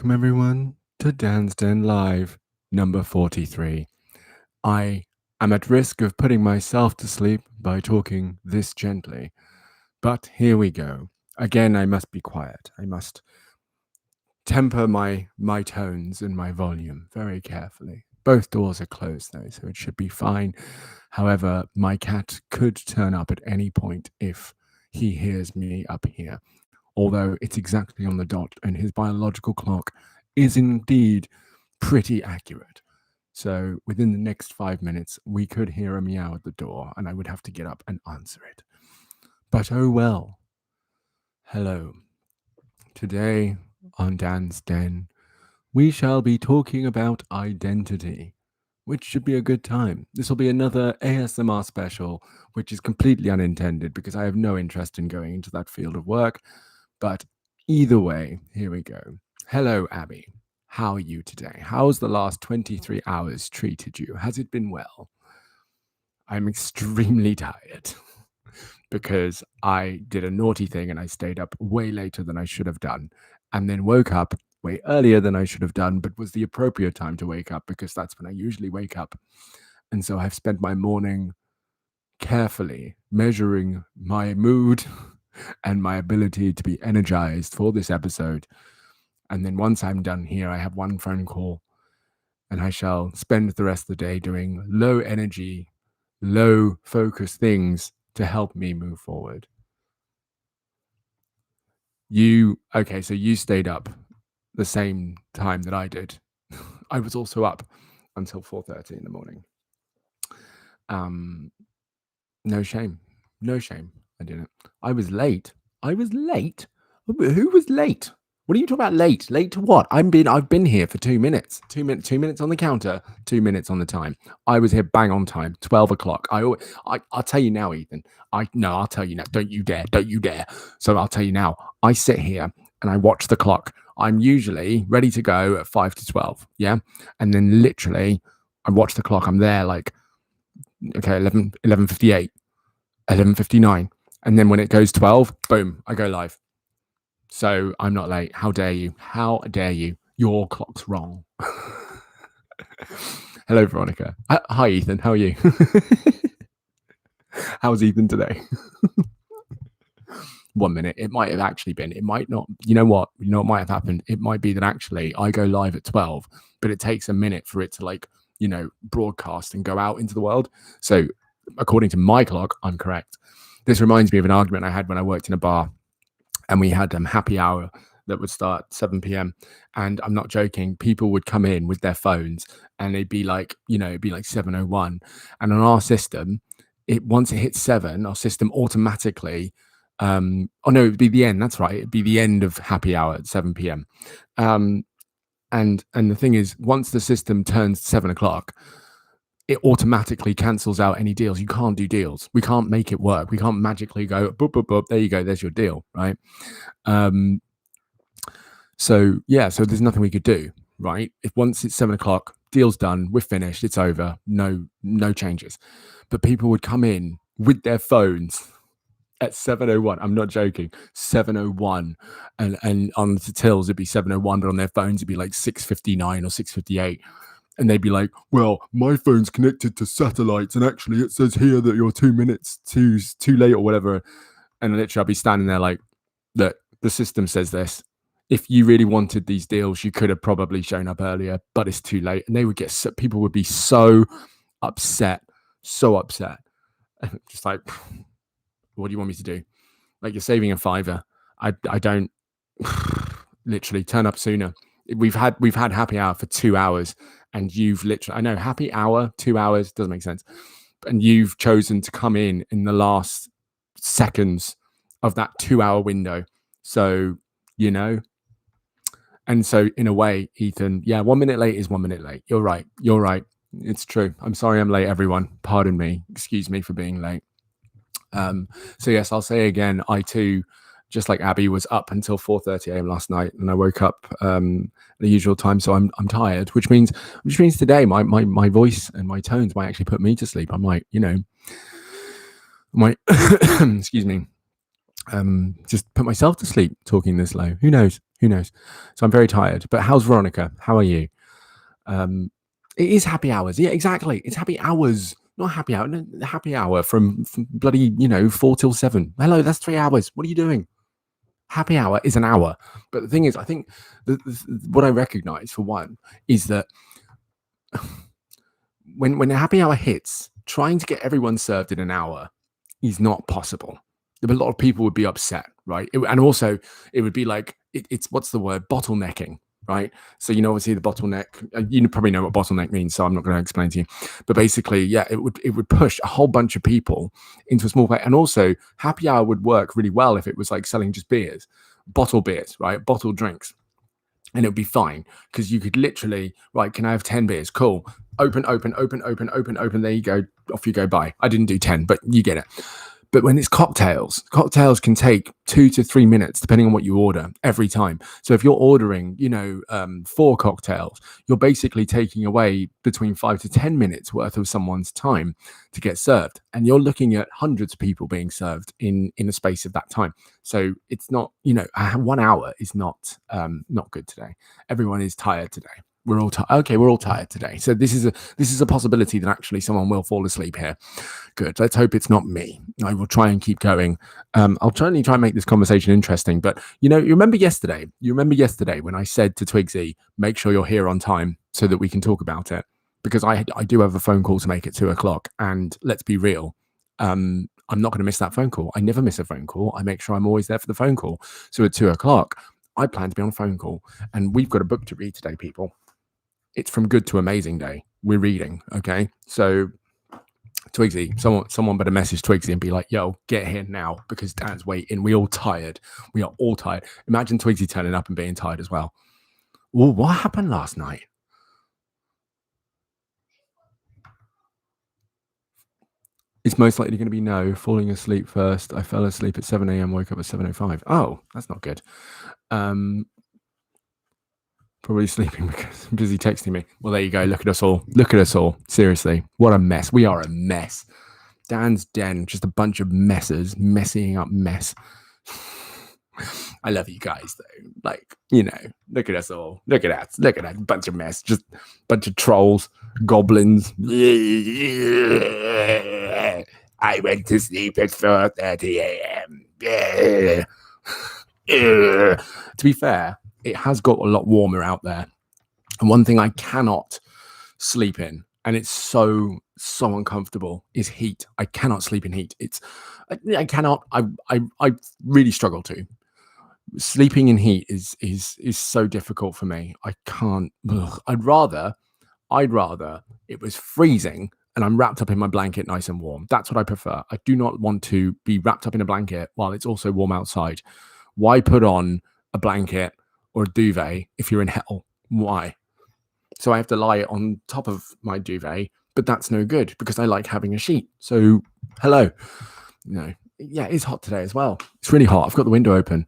Welcome everyone to DansDen Live number 43. I am at risk of putting myself to sleep by talking this gently, but here we go. Again, I must be quiet. I must temper my tones and my volume very carefully. Both doors are closed though, so it should be fine. However, my cat could turn up at any point if he hears me up here. Although it's exactly on the dot and his biological clock is indeed pretty accurate. So within the next 5 minutes, we could hear a meow at the door and I would have to get up and answer it. But oh well. Hello. Today on Dan's Den, we shall be talking about identity, which should be a good time. This will be another ASMR special, which is completely unintended because I have no interest in going into that field of work. But either way, here we go. Hello, Abby. How are you today? How's the last 23 hours treated you? Has it been well? I'm extremely tired because I did a naughty thing and I stayed up way later than I should have done and then woke up way earlier than I should have done, but was the appropriate time to wake up because that's when I usually wake up. And so I've spent my morning carefully measuring my mood and my ability to be energized for this episode. And then once I'm done here, I have one phone call and I shall spend the rest of the day doing low energy, low focus things to help me move forward. So you stayed up the same time that I did. I was also up until 4:30 in the morning. No shame. I didn't. I was late. Who was late? What are you talking about? Late to what? I've been here for 2 minutes. 2 minutes on the counter. 2 minutes on the time. I was here bang on time. 12 o'clock. I'll tell you now, Ethan. I'll tell you now. Don't you dare. So I'll tell you now. I sit here and I watch the clock. I'm usually ready to go at 5 to 12. Yeah. And then literally I watch the clock. I'm there like, okay, 11:58, 11:59. And then when it goes 12, boom, I go live. So I'm not late. How dare you? Your clock's wrong. Hello, Veronica. Hi, Ethan. How are you? How's Ethan today? 1 minute. It might have actually been. It might not. You know what might have happened? It might be that actually I go live at 12, but it takes a minute for it to broadcast and go out into the world. So according to my clock, I'm correct. This reminds me of an argument I had when I worked in a bar. And we had happy hour that would start 7 p.m. And I'm not joking. People would come in with their phones and it'd be like 7:01. And on our system, once it hits 7, our system automatically, it'd be the end. That's right. It'd be the end of happy hour at 7 p.m. And the thing is, once the system turns 7 o'clock, it automatically cancels out any deals. You can't do deals. We can't make it work. We can't magically go, boop, boop, boop. There you go. There's your deal, right? So there's nothing we could do, right? If once it's 7 o'clock, deal's done, we're finished, it's over, no changes. But people would come in with their phones at 7:01. I'm not joking. 7:01, and on the tills it'd be 7:01, but on their phones it'd be like 6:59 or 6:58. And they'd be like, well, my phone's connected to satellites, and actually it says here that you're 2 minutes too late or whatever. And literally I'd be standing there like, look, the system says this. If you really wanted these deals, you could have probably shown up earlier, but it's too late. And people would be so upset. Just like, what do you want me to do? Like, you're saving a $5. I don't literally turn up sooner. We've had happy hour for 2 hours. And you've literally, I know, happy hour, 2 hours, doesn't make sense. And you've chosen to come in the last seconds of that 2 hour window. So, and so in a way, Ethan, 1 minute late is 1 minute late. You're right. It's true. I'm sorry I'm late, everyone. Pardon me. Excuse me for being late. So yes, I'll say again, I too, just like Abby, was up until 4:30 a.m. last night, and I woke up the usual time. So I'm tired, which means today my voice and my tones might actually put me to sleep. I might excuse me, just put myself to sleep talking this low. Who knows? Who knows? So I'm very tired. But how's Veronica? How are you? It is happy hours. Yeah, exactly. It's happy hours, not happy hour. No, happy hour from bloody 4 till 7. Hello, that's 3 hours. What are you doing? Happy hour is an hour. But the thing is, I think what I recognize for one is that when a happy hour hits, trying to get everyone served in an hour is not possible. A lot of people would be upset, right? And also, it would be like it's what's the word? Bottlenecking, right? So obviously the bottleneck. You probably know what bottleneck means, so I'm not going to explain to you. But basically, yeah, it would push a whole bunch of people into a small place. And also, happy hour would work really well if it was like selling just beers, bottle beers, right? Bottled drinks. And it would be fine because you could literally, right, can I have 10 beers? Cool. Open. There you go. Off you go. Bye. I didn't do 10, but you get it. But when it's cocktails can take 2 to 3 minutes, depending on what you order every time. So if you're ordering, 4 cocktails, you're basically taking away between 5 to 10 minutes worth of someone's time to get served. And you're looking at hundreds of people being served in the space of that time. So it's not, 1 hour is not good today. Everyone is tired today. We're all tired. Okay, we're all tired today. So this is a possibility that actually someone will fall asleep here. Good. Let's hope it's not me. I will try and keep going. I'll try and make this conversation interesting. But you remember yesterday? You remember yesterday when I said to Twigsy, make sure you're here on time so that we can talk about it, because I do have a phone call to make at 2:00. And let's be real. I'm not going to miss that phone call. I never miss a phone call. I make sure I'm always there for the phone call. So at 2:00, I plan to be on a phone call, and we've got a book to read today, people. It's From Good to Amazing Day. We're reading, okay? So Twigsy, someone better message Twigsy and be like, yo, get here now because Dan's waiting. We all tired. We are all tired. Imagine Twigsy turning up and being tired as well. Well, what happened last night? It's most likely going to be no. Falling asleep first. I fell asleep at 7 a.m. Woke up at 7:05. Oh, that's not good. Probably sleeping because I'm busy texting me. Well, there you go. Look at us all. Look at us all. Seriously, what a mess. We are a mess. Dan's Den, just a bunch of messes, messying up mess. I love you guys though. Like, look at us all. Look at us. Look at that bunch of mess. Just a bunch of trolls, goblins. I went to sleep at 4:30 a.m. To be fair, it has got a lot warmer out there. And one thing I cannot sleep in, and it's so uncomfortable, is heat. I cannot sleep in heat. I cannot. I really struggle to. Sleeping in heat is so difficult for me. I can't. I'd rather it was freezing and I'm wrapped up in my blanket nice and warm. That's what I prefer. I do not want to be wrapped up in a blanket while it's also warm outside. Why put on a blanket or a duvet if you're in hell? Why? So I have to lie on top of my duvet, but that's no good because I like having a sheet. So hello. Yeah, it's hot today as well. It's really hot. I've got the window open.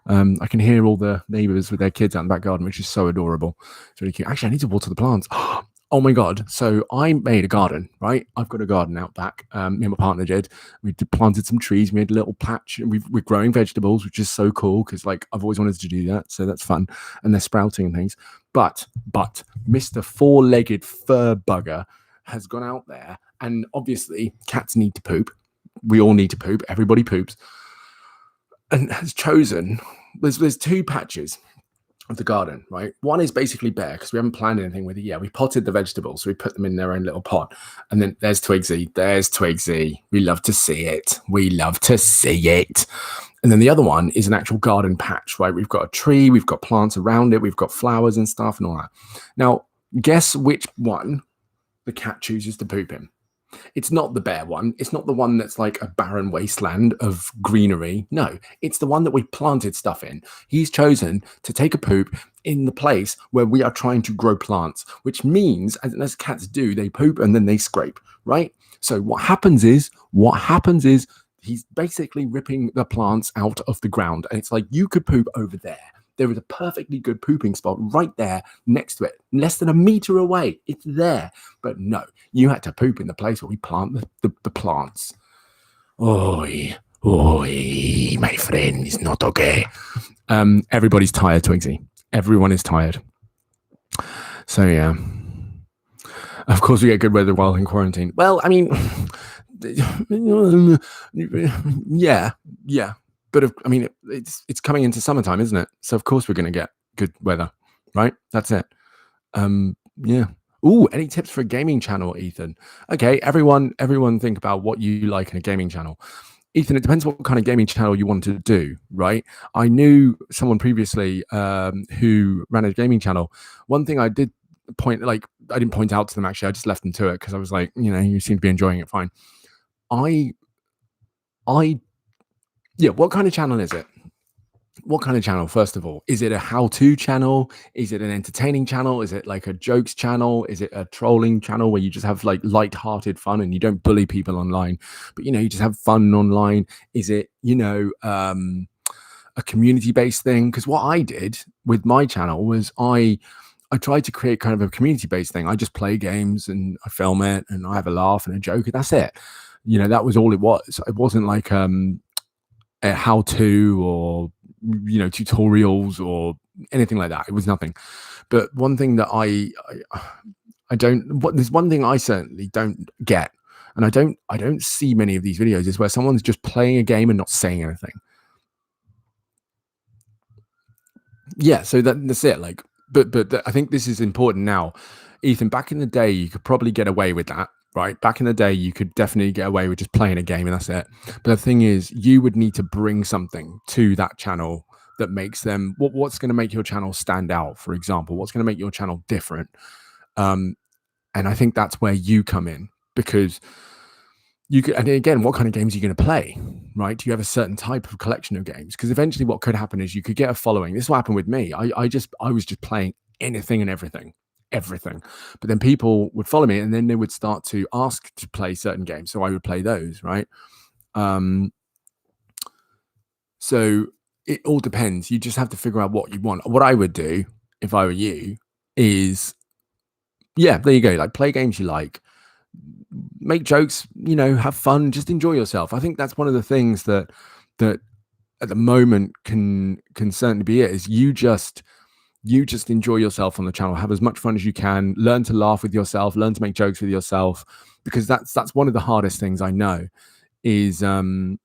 I can hear all the neighbors with their kids out in the back garden, which is so adorable. It's really cute. Actually, I need to water the plants. Oh my God. So I made a garden, right? I've got a garden out back. Me and my partner did. We planted some trees. We made a little patch. And we're growing vegetables, which is so cool because I've always wanted to do that. So that's fun. And they're sprouting and things. But Mr. Four-legged fur bugger has gone out there. And obviously cats need to poop. We all need to poop. Everybody poops. And has chosen, there's 2 patches of the garden, right? One is basically bare because we haven't planned anything with it yet. We potted the vegetables, so we put them in their own little pot. And then there's Twigsy. There's Twigsy. We love to see it. We love to see it. And then the other one is an actual garden patch, right? We've got a tree, we've got plants around it, we've got flowers and stuff and all that. Now, guess which one the cat chooses to poop in? It's not the bare one. It's not the one that's like a barren wasteland of greenery. No, it's the one that we planted stuff in. He's chosen to take a poop in the place where we are trying to grow plants, which means, as cats do, they poop and then they scrape, right? So what happens is he's basically ripping the plants out of the ground. And it's like, you could poop over there. There is a perfectly good pooping spot right there next to it, less than a meter away. It's there. But no, you had to poop in the place where we plant the plants. Oi, Oh, my friend, it's not okay. Everybody's tired, Twigsy. Everyone is tired. So yeah. Of course, we get good weather while in quarantine. Well, I mean, yeah. But I mean, it's coming into summertime, isn't it? So of course we're going to get good weather, right? That's it. Yeah. Ooh, any tips for a gaming channel, Ethan? Okay, everyone think about what you like in a gaming channel. Ethan, it depends what kind of gaming channel you want to do, right? I knew someone previously who ran a gaming channel. One thing I did I didn't point out to them actually. I just left them to it because I was like, you seem to be enjoying it fine. Yeah. What kind of channel is it? What kind of channel, first of all? Is it a how-to channel? Is it an entertaining channel? Is it like a jokes channel? Is it a trolling channel where you just have like light-hearted fun and you don't bully people online, but you just have fun online? Is it, a community-based thing? Because what I did with my channel was I tried to create kind of a community-based thing. I just play games and I film it and I have a laugh and a joke and that's it. That was all it was. It wasn't like a how-to or tutorials or anything like that. It was nothing. But one thing that there's one thing I certainly don't get, and I don't see many of these videos, is where someone's just playing a game and not saying anything. Yeah, so that's it. Like, but I think this is important now, Ethan. Back in the day, you could probably get away with that, right? Back in the day, you could definitely get away with just playing a game and that's it. But the thing is, you would need to bring something to that channel that makes them what's going to make your channel stand out. For example, what's going to make your channel different? And I think that's where you come in, because you could, and again, what kind of games are you going to play, right? Do you have a certain type of collection of games? Because eventually what could happen is you could get a following. This is what happened with me. I was just playing anything and everything. But then people would follow me and then they would start to ask to play certain games. So I would play those, right? So it all depends. You just have to figure out what you want. What I would do if I were you is, yeah, there you go. Like, play games you like, make jokes, have fun, just enjoy yourself. I think that's one of the things that at the moment can certainly be it, is you just enjoy yourself on the channel, have as much fun as you can, learn to laugh with yourself, learn to make jokes with yourself, because that's one of the hardest things I know is when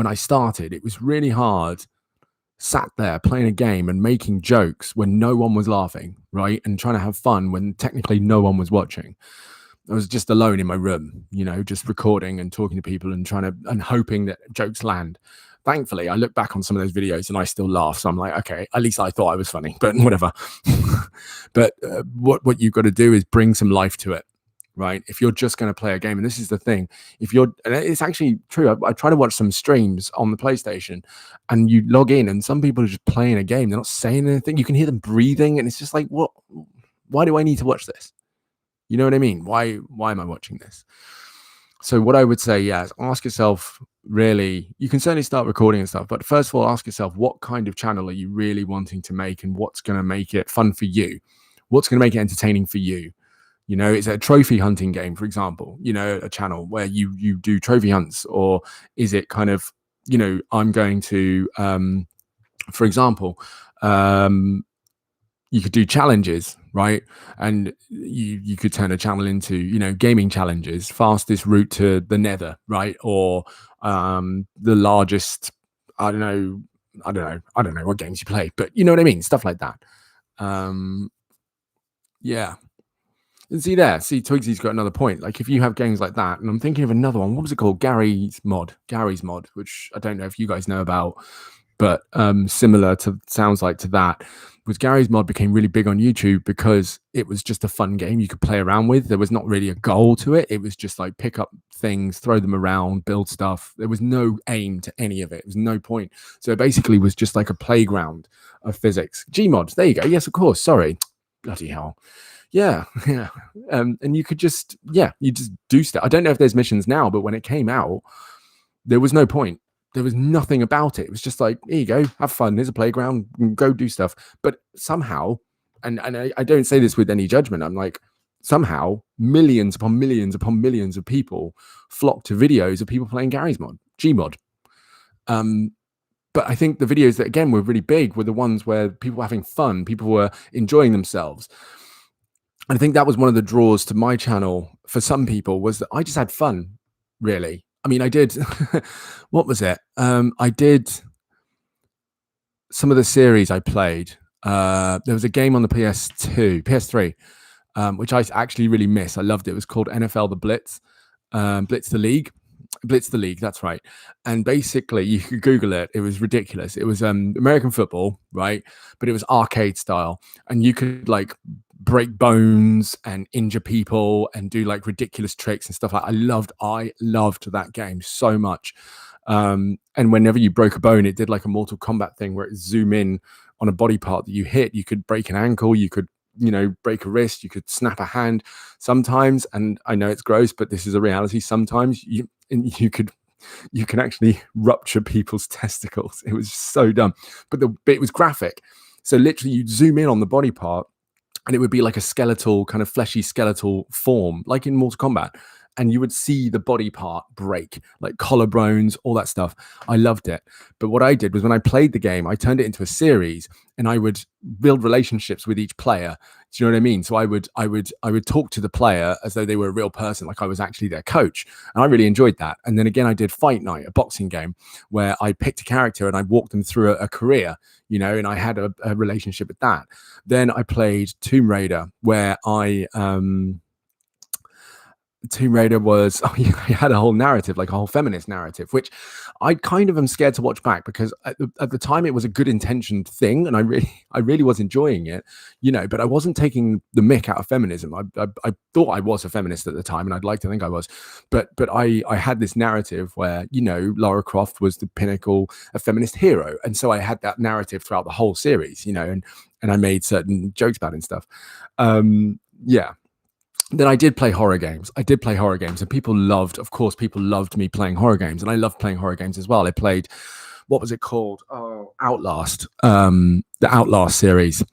I started, it was really hard sat there playing a game and making jokes when no one was laughing, right? And trying to have fun when technically no one was watching. I was just alone in my room, just recording and talking to people and hoping that jokes land. Thankfully, I look back on some of those videos and I still laugh. So I'm like, okay, at least I thought I was funny, but whatever. But what you've got to do is bring some life to it, right? If you're just going to play a game, and this is the thing, and it's actually true. I try to watch some streams on the PlayStation and you log in and some people are just playing a game. They're not saying anything. You can hear them breathing and it's just like, what? Why do I need to watch this? You know what I mean? Why am I watching this? So what I would say, is ask yourself, really, you can certainly start recording and stuff, but first of all, ask yourself, what kind of channel are you really wanting to make and what's going to make it fun for you? What's going to make it entertaining for you? Is it a trophy hunting game, for example, a channel where you do trophy hunts? Or is it kind of, I'm going to, for example, you could do challenges, right? And you could turn a channel into, gaming challenges, fastest route to the nether, right? Or the largest, I don't know what games you play, but you know what I mean? Stuff like that. Yeah. And see, Twigsy's got another point. Like, if you have games like that, and I'm thinking of another one, what was it called? Gary's mod, which I don't know if you guys know about, but similar to, sounds like to that, was Gary's mod became really big on YouTube because it was just a fun game you could play around with. There was not really a goal to it. It was just like pick up things, throw them around, build stuff. There was no aim to any of it. There was no point. So it basically was just like a playground of physics. Gmod, there you go. Yes, of course. Sorry. Bloody hell. Yeah. And you could just, you just do stuff. I don't know if there's missions now, but when it came out, there was no point. There was nothing about it. It was just like, here you go, have fun. There's a playground, go do stuff. But somehow, and I don't say this with any judgment, I'm like, somehow millions upon millions upon millions of people flock to videos of people playing Gary's mod, Gmod. But I think the videos that, again, were really big were the ones where people were having fun, people were enjoying themselves. And I think that was one of the draws to my channel for some people, was that I just had fun, really. I mean, I did, what was it? I did some of the series I played. There was a game on the PS3, which I actually really miss. I loved it. It was called NFL The Blitz, Blitz the League. Blitz the League, that's right. And basically, you could Google it. It was ridiculous. It was American football, right? But it was arcade style, and you could like break bones and injure people and do like ridiculous tricks and stuff like that. I loved that game so much. And whenever you broke a bone, it did like a Mortal Kombat thing where it zoom in on a body part that you hit. You could break an ankle, you could, you know, break a wrist, you could snap a hand sometimes. And I know it's gross, but this is a reality. Sometimes you can actually rupture people's testicles. It was so dumb, but it was graphic. So literally you'd zoom in on the body part and it would be like a skeletal, kind of fleshy skeletal form, like in Mortal Kombat. And you would see the body part break, like collarbones, all that stuff. I loved it. But what I did was, when I played the game, I turned it into a series, and I would build relationships with each player. Do you know what I mean? So I would talk to the player as though they were a real person, like I was actually their coach. And I really enjoyed that. And then again, I did Fight Night, a boxing game where I picked a character and I walked them through a career, you know, and I had a relationship with that. Then I played Tomb Raider, where Tomb Raider was, he had a whole narrative, like a whole feminist narrative, which I kind of am scared to watch back, because at the time it was a good intentioned thing, and I really was enjoying it, you know, but I wasn't taking the mick out of feminism. I thought I was a feminist at the time, and I'd like to think I was, but I had this narrative where, you know, Lara Croft was the pinnacle, a feminist hero, and so I had that narrative throughout the whole series, you know, and I made certain jokes about it and stuff. Yeah. Then I did play horror games. And people loved me playing horror games, and I loved playing horror games as well. I played, what was it called? Oh, Outlast, the Outlast series.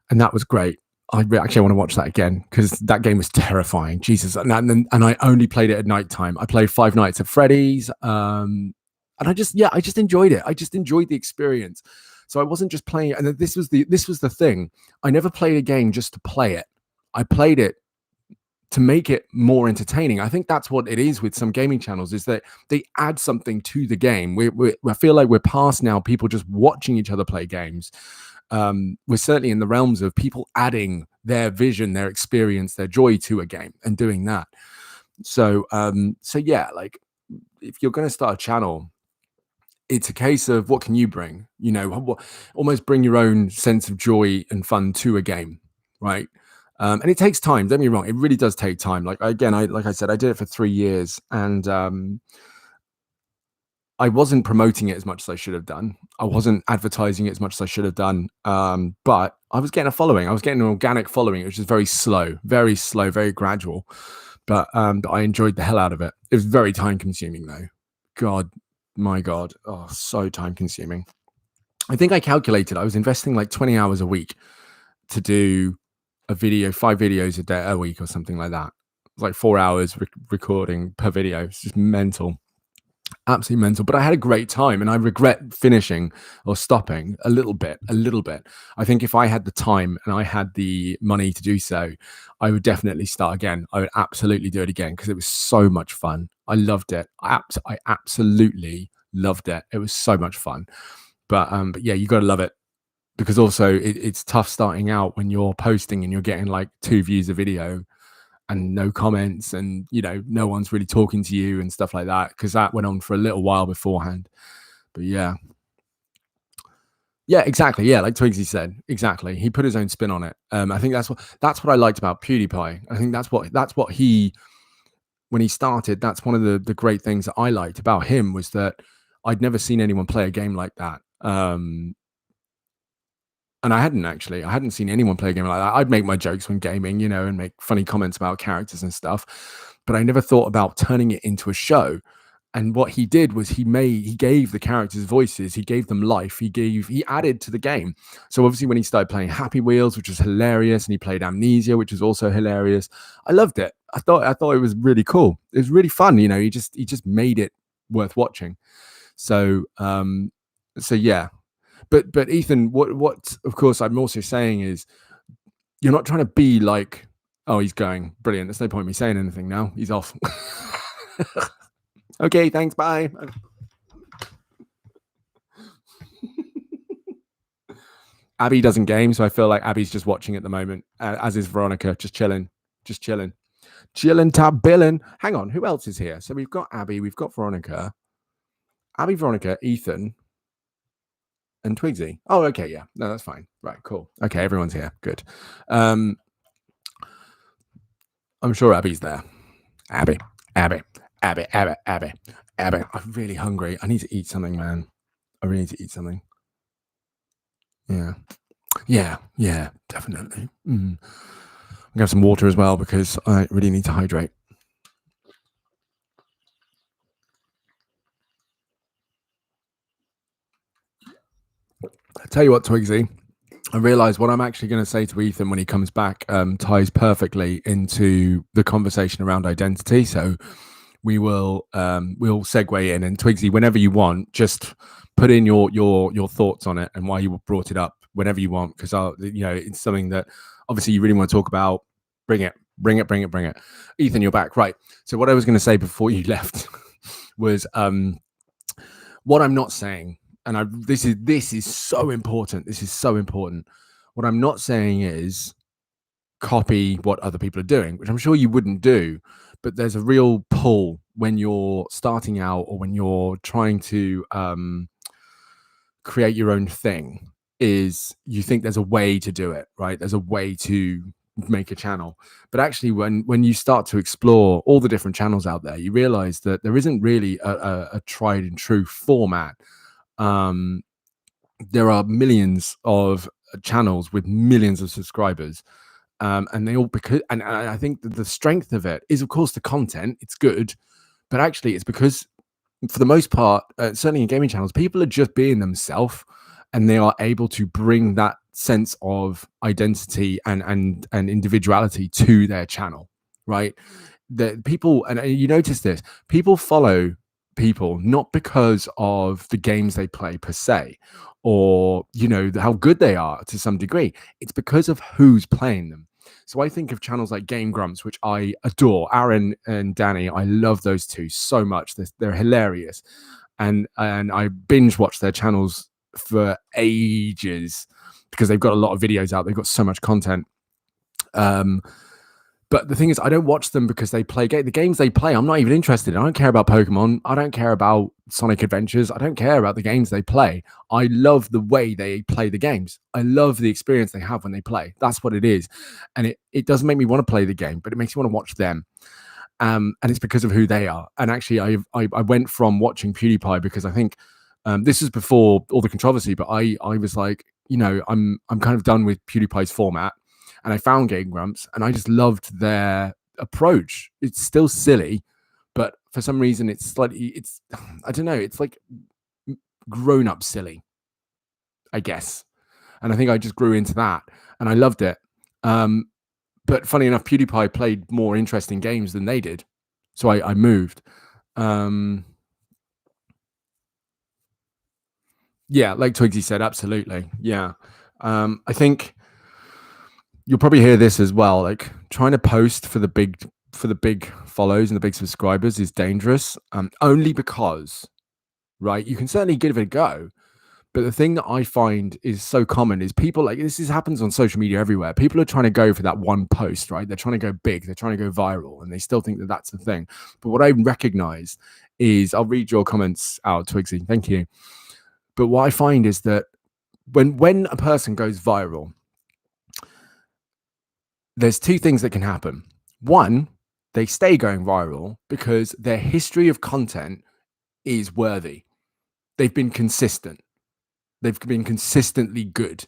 And that was great. I actually want to watch that again, because that game was terrifying. Jesus. And I only played it at nighttime. I played Five Nights at Freddy's. And I just enjoyed it. I just enjoyed the experience. So I wasn't just playing it. And this was the thing. I never played a game just to play it. I played it to make it more entertaining. I think that's what it is with some gaming channels, is that they add something to the game. I feel like we're past now people just watching each other play games. We're certainly in the realms of people adding their vision, their experience, their joy to a game, and doing that. So yeah, like, if you're going to start a channel, it's a case of, what can you bring? You know, almost bring your own sense of joy and fun to a game, right? And it takes time. Don't get me wrong; it really does take time. Like I said, I did it for 3 years, and I wasn't promoting it as much as I should have done. I wasn't advertising it as much as I should have done. But I was getting a following. I was getting an organic following, which is very slow, very gradual. But I enjoyed the hell out of it. It was very time consuming, though. My God, oh, so time consuming. I think I calculated I was investing like 20 hours a week to do a video, 5 videos a week or something like that. It's like 4 hours recording per video. It's just mental, absolutely mental. But I had a great time, and I regret finishing or stopping a little bit. I think if I had the time and I had the money to do so, I would definitely start again. I would absolutely do it again, because it was so much fun. I loved it. I absolutely loved it. It was so much fun. But yeah, you got to love it. Because also it's tough starting out when you're posting and you're getting like 2 views a video and no comments, and, you know, no one's really talking to you and stuff like that, because that went on for a little while beforehand. But yeah, exactly. Yeah, like Twigsy said, exactly. He put his own spin on it. I think that's what I liked about PewDiePie. I think that's what he, when he started, that's one of the great things that I liked about him, was that I'd never seen anyone play a game like that. And I hadn't seen anyone play a game like that. I'd make my jokes when gaming, you know, and make funny comments about characters and stuff, but I never thought about turning it into a show. And what he did was he gave the characters voices, he gave them life, he added to the game. So obviously when he started playing Happy Wheels, which was hilarious, and he played Amnesia, which was also hilarious, I loved it. I thought it was really cool. It was really fun, you know. He just made it worth watching. So yeah. But Ethan, what of course I'm also saying is you're not trying to be like, oh, he's going brilliant. There's no point in me saying anything now. He's off. Okay, thanks. Bye. Abby doesn't game, so I feel like Abby's just watching at the moment, as is Veronica, just chilling. Chilling, tab billing. Hang on, who else is here? So we've got Abby, we've got Veronica. Abby, Veronica, Ethan, and Twigsy. Oh, okay, yeah. No, that's fine. Right, cool. Okay, everyone's here. Good. I'm sure Abby's there. Abby. I'm really hungry. I need to eat something, man. I really need to eat something. Yeah, definitely. I'm gonna have some water as well because I really need to hydrate. I tell you what, Twigsy, I realize what I'm actually going to say to Ethan when he comes back ties perfectly into the conversation around identity. So we'll segue in, and Twigsy, whenever you want, just put in your thoughts on it and why you brought it up whenever you want, because it's something that obviously you really want to talk about. Bring it. Ethan, you're back. Right. So what I was going to say before you left was what I'm not saying, and this is so important. This is so important. What I'm not saying is copy what other people are doing, which I'm sure you wouldn't do, but there's a real pull when you're starting out or when you're trying to create your own thing, is you think there's a way to do it, right? There's a way to make a channel, but actually when you start to explore all the different channels out there, you realize that there isn't really a tried and true format. There are millions of channels with millions of subscribers, and they all, because and I think that the strength of it is, of course, the content. It's good, but actually it's because for the most part, certainly in gaming channels, people are just being themselves, and they are able to bring that sense of identity and individuality to their channel, right? The people, and you notice this, people follow people not because of the games they play per se, or how good they are to some degree. It's because of who's playing them. So I think of channels like Game Grumps, which I adore. Aaron and Danny, I love those two so much. They're hilarious, and I binge watch their channels for ages because they've got a lot of videos out. They've got so much content. But the thing is, I don't watch them because they play the games they play. I'm not even interested in. I don't care about Pokemon. I don't care about Sonic Adventures. I don't care about the games they play. I love the way they play the games. I love the experience they have when they play. That's what it is. And it doesn't make me want to play the game, but it makes me want to watch them. And it's because of who they are. And actually, I went from watching PewDiePie because I think this is before all the controversy, but I was like, I'm kind of done with PewDiePie's format. And I found Game Grumps, and I just loved their approach. It's still silly, but for some reason, I don't know, it's like grown up silly, I guess. And I think I just grew into that, and I loved it. But funny enough, PewDiePie played more interesting games than they did, so I moved. Yeah, like Twigsy said, absolutely. Yeah, I think you'll probably hear this as well. Like, trying to post for the big follows and the big subscribers is dangerous. Only because, right, you can certainly give it a go, but the thing that I find is so common is people, like, happens on social media everywhere. People are trying to go for that one post, right? They're trying to go big, they're trying to go viral, and they still think that that's the thing. But what I recognize is, I'll read your comments out, Twigsy. Thank you. But what I find is that when a person goes viral, there's two things that can happen. One, they stay going viral because their history of content is worthy. They've been consistent. They've been consistently good,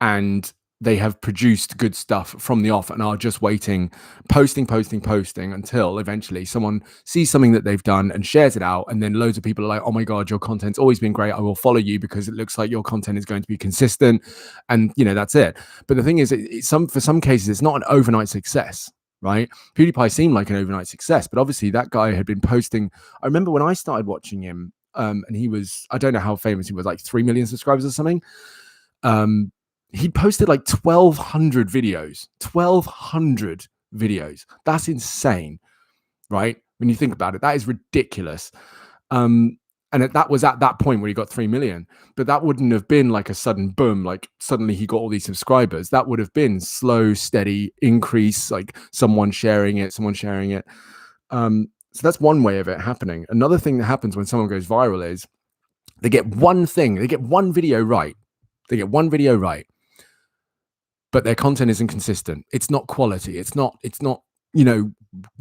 and they have produced good stuff from the off and are just waiting, posting until eventually someone sees something that they've done and shares it out. And then loads of people are like, oh my God, your content's always been great. I will follow you because it looks like your content is going to be consistent. And that's it. But the thing is, for some cases, it's not an overnight success, right? PewDiePie seemed like an overnight success, but obviously that guy had been posting. I remember when I started watching him, and he was, I don't know how famous he was, like 3 million subscribers or something. He posted like 1,200 videos. 1,200 videos. That's insane, right? When you think about it, that is ridiculous. And that was at that point where he got 3 million. But that wouldn't have been like a sudden boom, like suddenly he got all these subscribers. That would have been slow, steady increase, like someone sharing it. So that's one way of it happening. Another thing that happens when someone goes viral is they get one video right. But their content isn't consistent. It's not quality. It's not,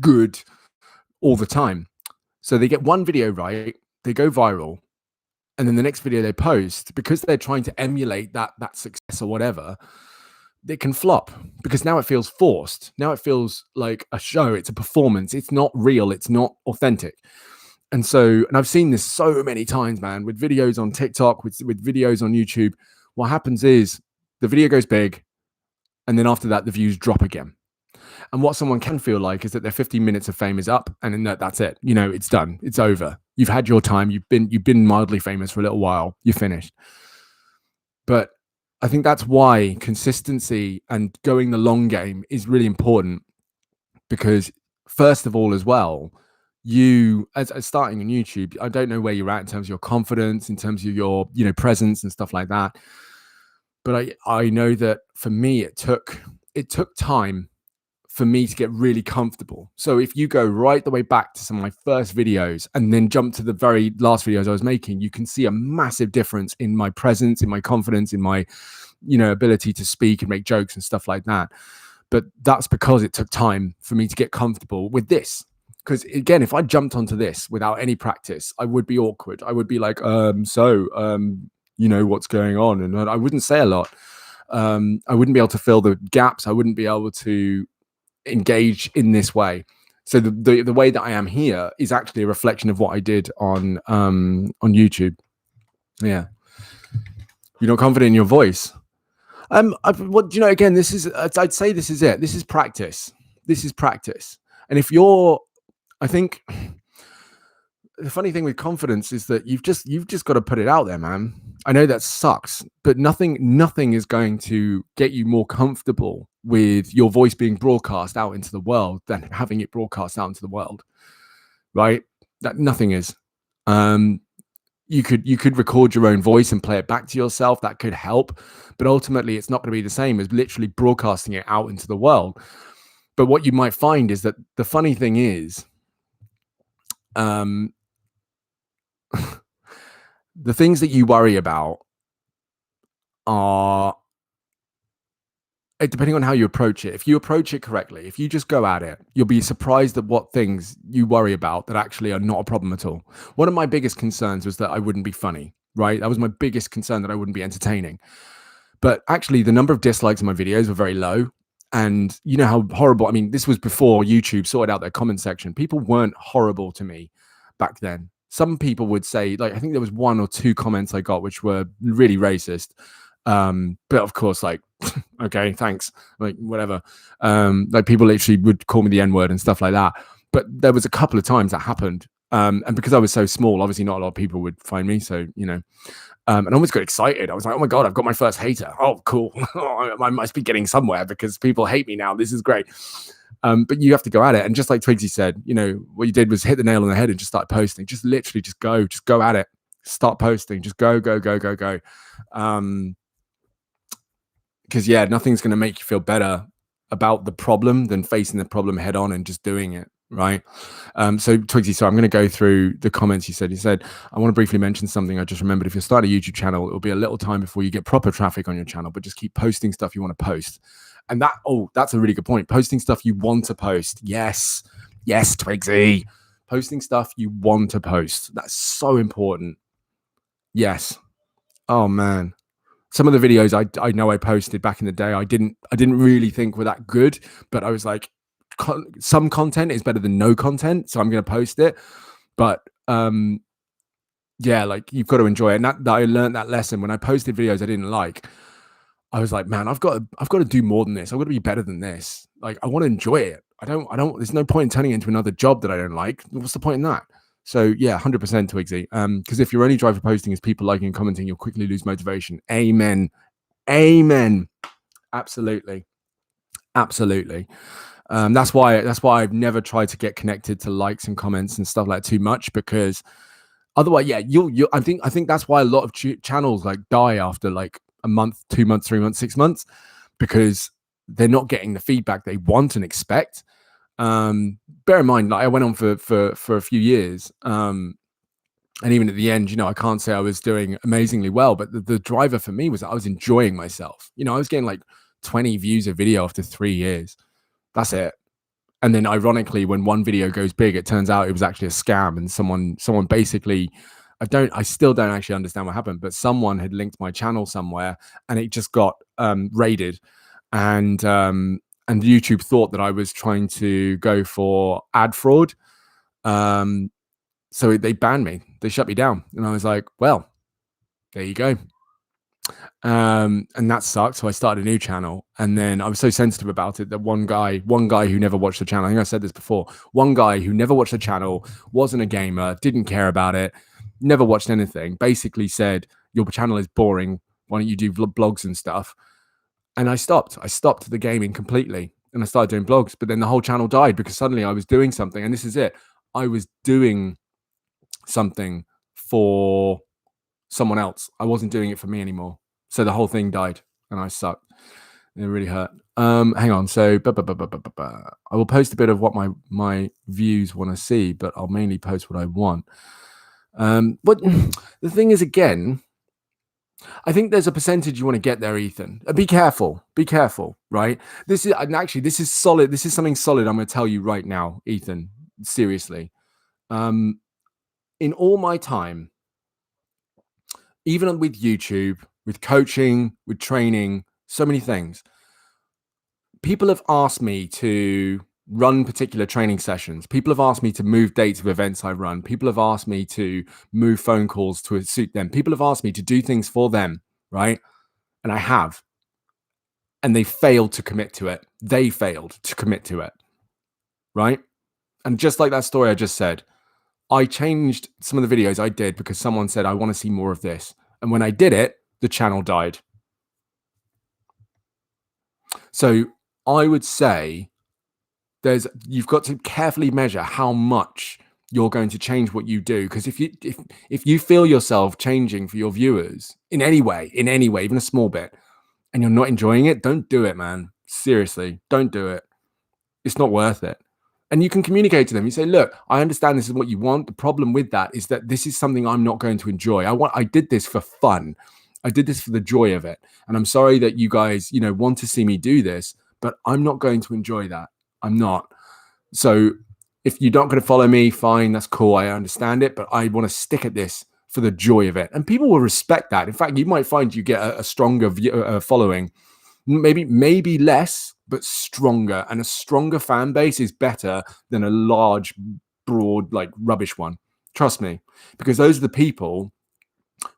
good all the time. So they get one video right, they go viral, and then the next video they post, because they're trying to emulate that success or whatever, they can flop because now it feels forced. Now it feels like a show. It's a performance. It's not real. It's not authentic. And I've seen this so many times, man, with videos on TikTok, with videos on YouTube. What happens is the video goes big, and then after that, the views drop again. And what someone can feel like is that their 15 minutes of fame is up, and then that's it. It's done. It's over. You've had your time. You've been mildly famous for a little while. You're finished. But I think that's why consistency and going the long game is really important, because first of all, as well, you as starting on YouTube, I don't know where you're at in terms of your confidence, in terms of your presence and stuff like that. But I know that for me, it took time for me to get really comfortable. So if you go right the way back to some of my first videos and then jump to the very last videos I was making, you can see a massive difference in my presence, in my confidence, in my, ability to speak and make jokes and stuff like that. But that's because it took time for me to get comfortable with this. Because again, if I jumped onto this without any practice, I would be awkward. I would be like, what's going on? And I wouldn't say a lot. I wouldn't be able to fill the gaps. I wouldn't be able to engage in this way. So the way that I am here is actually a reflection of what I did on YouTube. Yeah. You're not confident in your voice. Again, this is, I'd say this is it. This is practice. And I think the funny thing with confidence is that you've just got to put it out there, man. I know that sucks, but nothing is going to get you more comfortable with your voice being broadcast out into the world than having it broadcast out into the world, right? That nothing is. You could record your own voice and play it back to yourself. That could help, but ultimately it's not going to be the same as literally broadcasting it out into the world. But what you might find is that the funny thing is, the things that you worry about are, depending on how you approach it. If you approach it correctly, if you just go at it, you'll be surprised at what things you worry about that actually are not a problem at all. One of my biggest concerns was that I wouldn't be funny, right? That was my biggest concern, that I wouldn't be entertaining. But actually, the number of dislikes in my videos were very low. And you know how horrible, this was before YouTube sorted out their comment section. People weren't horrible to me back then. Some people would say, like, I think there was 1 or 2 comments I got which were really racist. But of course, like, okay, thanks, like, whatever. Like, people literally would call me the N-word and stuff like that. But there was a couple of times that happened. And because I was so small, obviously not a lot of people would find me. So, and I almost got excited. I was like, oh my God, I've got my first hater. Oh, cool. I must be getting somewhere because people hate me now. This is great. But you have to go at it. And just like Twigsy said, what you did was hit the nail on the head and just start posting. Just literally just go at it. Start posting. Just go. Because nothing's going to make you feel better about the problem than facing the problem head on and just doing it. Right. So Twigsy, so I'm going to go through the comments you said. You said, I want to briefly mention something I just remembered. If you're starting a YouTube channel, it'll be a little time before you get proper traffic on your channel, but just keep posting stuff you want to post. And that's a really good point. Posting stuff you want to post. Yes, Twigsy. Posting stuff you want to post. That's so important. Yes. Oh man. Some of the videos I know I posted back in the day, I didn't really think were that good, but I was like, some content is better than no content, so I'm going to post it. But like, you've got to enjoy it. And that I learned that lesson when I posted videos I didn't like. I was like, man, I've got to do more than this. I've got to be better than this. Like, I want to enjoy it. I don't, there's no point in turning it into another job that I don't like. What's the point in that? So yeah, 100% Twigsy. Because if your only drive for posting is people liking and commenting, you'll quickly lose motivation. Amen. Amen. Absolutely. Absolutely. That's why I've never tried to get connected to likes and comments and stuff like that too much, because otherwise, yeah, you I think that's why a lot of channels like die after like a month, 2 months, 3 months, 6 months, because they're not getting the feedback they want and expect. Bear in mind, like I went on for a few years, and even at the end, I can't say I was doing amazingly well, but the driver for me was that I was enjoying myself. I was getting like 20 views a video after 3 years. That's it. And then ironically, when one video goes big, it turns out it was actually a scam, and someone basically, I still don't actually understand what happened, but someone had linked my channel somewhere, and it just got raided, and YouTube thought that I was trying to go for ad fraud. So they banned me. They shut me down, and I was like, well, there you go. And that sucked. So I started a new channel, and then I was so sensitive about it that one guy who never watched the channel, I think I said this before, one guy who never watched the channel, wasn't a gamer, didn't care about it, never watched anything, basically said, your channel is boring, why don't you do blogs and stuff? And I stopped the gaming completely, and I started doing blogs. But then the whole channel died, because suddenly I was doing something, and this is it, I was doing something for someone else. I wasn't doing it for me anymore. So the whole thing died, and I sucked. It really hurt. Hang on. So I will post a bit of what my views want to see, but I'll mainly post what I want. But the thing is, again, I think there's a percentage you want to get there, Ethan. Be careful, right? This is solid. This is something solid I'm going to tell you right now, Ethan. Seriously. In all my time, even with YouTube, with coaching, with training, so many things, people have asked me to run particular training sessions. People have asked me to move dates of events I run. People have asked me to move phone calls to suit them. People have asked me to do things for them, right? And I have. And they failed to commit to it. They failed to commit to it, right? And just like that story I just said, I changed some of the videos I did because someone said, I want to see more of this. And when I did it, the channel died. So I would say you've got to carefully measure how much you're going to change what you do. Because if you feel yourself changing for your viewers in any way, even a small bit, and you're not enjoying it, don't do it, man. Seriously, don't do it. It's not worth it. And you can communicate to them. You say, look, I understand this is what you want. The problem with that is that this is something I'm not going to enjoy. I did this for fun. I did this for the joy of it. And I'm sorry that you guys, want to see me do this, but I'm not going to enjoy that. I'm not. So if you're not going to follow me, fine, that's cool. I understand it, but I want to stick at this for the joy of it. And people will respect that. In fact, you might find you get a stronger following, maybe less, but stronger. And a stronger fan base is better than a large, broad, like rubbish one. Trust me, because those are the people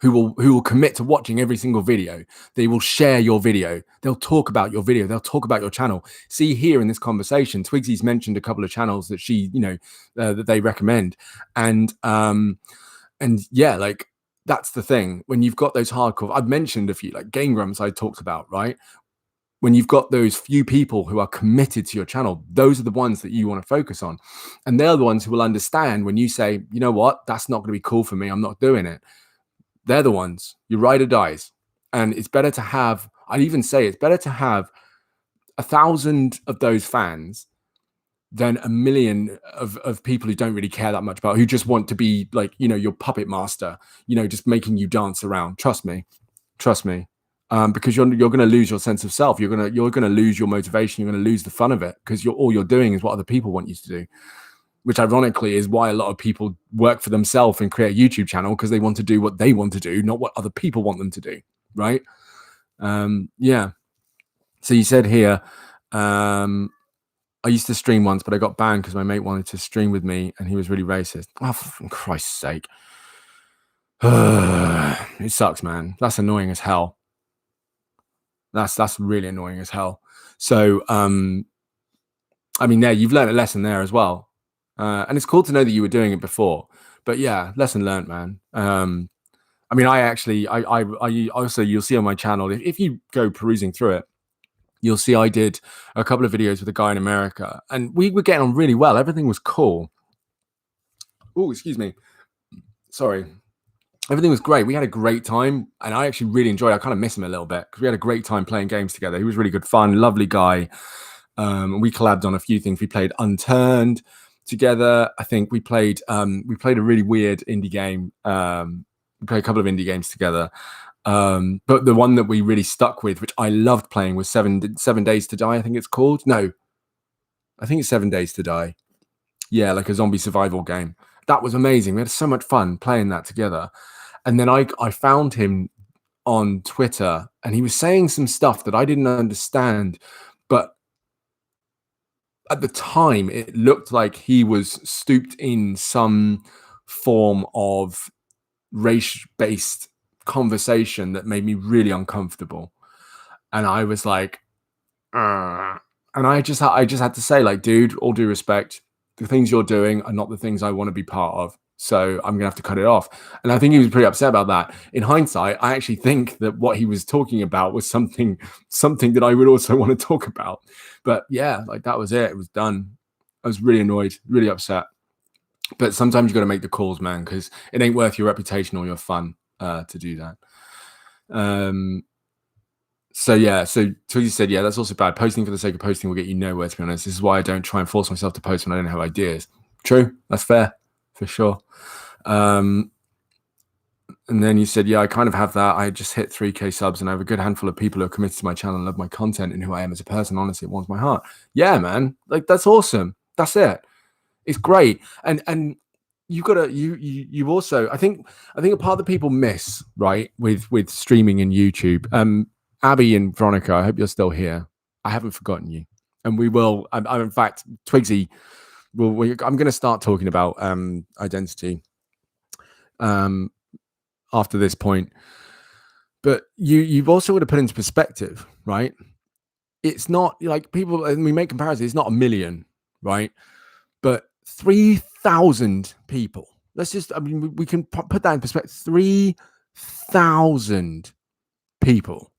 who will commit to watching every single video. They will share your video. They'll talk about your video. They'll talk about your channel. See, here in this conversation, Twigsy's mentioned a couple of channels that she, that they recommend. And yeah, like that's the thing. When you've got those hardcore, I've mentioned a few, like Game Grumps I talked about, right? When you've got those few people who are committed to your channel, those are the ones that you want to focus on. And they're the ones who will understand when you say, you know what, that's not going to be cool for me. I'm not doing it. They're the ones. Your ride or dies. And it's better to have, I'd even say it's better to have 1,000 of those fans than 1 million of people who don't really care that much about, who just want to be like, your puppet master, just making you dance around. Trust me. Because you're going to lose your sense of self. You're going to lose your motivation. You're going to lose the fun of it, because all you're doing is what other people want you to do. Which ironically is why a lot of people work for themselves and create a YouTube channel, because they want to do what they want to do, not what other people want them to do. Right. Yeah. So you said here, I used to stream once, but I got banned because my mate wanted to stream with me and he was really racist. Oh, for Christ's sake. It sucks, man. That's annoying as hell. That's really annoying as hell. So, I mean, you've learned a lesson there as well. And it's cool to know that you were doing it before, But yeah, lesson learned, man. I mean, I also, you'll see on my channel, if you go perusing through it, you'll see I did a couple of videos with a guy in America, and we were getting on really well. Everything was cool. Oh, excuse me. Sorry. Everything was great. We had a great time, and I actually really enjoyed it. I kind of miss him a little bit because we had a great time playing games together. He was really good fun, lovely guy. We collabed on a few things. We played Unturned together. I think we played a really weird indie game. We played a couple of indie games together. But the one that we really stuck with, which I loved playing, was 7 Days to Die, I think it's called. No, I think it's 7 Days to Die. Yeah, like a zombie survival game. That was amazing. We had so much fun playing that together. And then I found him on Twitter, and he was saying some stuff that I didn't understand, but at the time it looked like he was stooped in some form of race-based conversation that made me really uncomfortable. And I was like, and I just had to say, like, dude, all due respect, the things you're doing are not the things I want to be part of. So I'm gonna have to cut it off. And I think he was pretty upset about that. In hindsight, I actually think that what he was talking about was something that I would also want to talk about. But yeah, like, that was it. It was done. I was really annoyed, really upset. But sometimes you got to make the calls, man, because it ain't worth your reputation or your fun to do that. So yeah, so Twiggy said, yeah, that's also bad. Posting for the sake of posting will get you nowhere, to be honest. This is why I don't try and force myself to post when I don't have ideas. True, that's fair, for sure. And then you said, yeah, I kind of have that. I just hit 3K subs, and I have a good handful of people who are committed to my channel and love my content and who I am as a person. Honestly, it warms my heart. Yeah, man, like, that's awesome. That's it. It's great. And you gotta, you also, I think a part of the people miss, right, with streaming and YouTube. Abby and Veronica, I hope you're still here. I haven't forgotten you, and we will. In fact, Twigsy, I'm going to start talking about identity after this point. But you've also got to put into perspective, right? It's not like people, and we make comparisons. It's not a million, right? But 3,000 people. Let's just, I mean, we can put that in perspective. 3,000 people.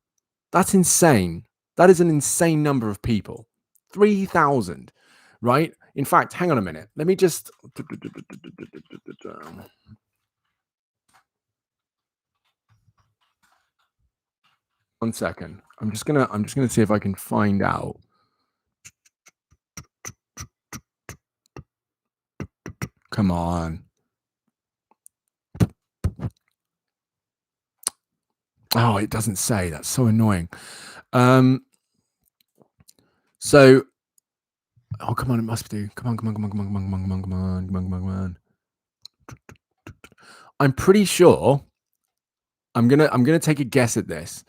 That's insane. That is an insane number of people. 3,000, right? In fact, hang on a minute. Let me just. One second. I'm just gonna see if I can find out. Come on. Oh, it doesn't say. That's so annoying. So, oh, come on, it must do. Come on. I'm pretty sure. I'm gonna take a guess at this,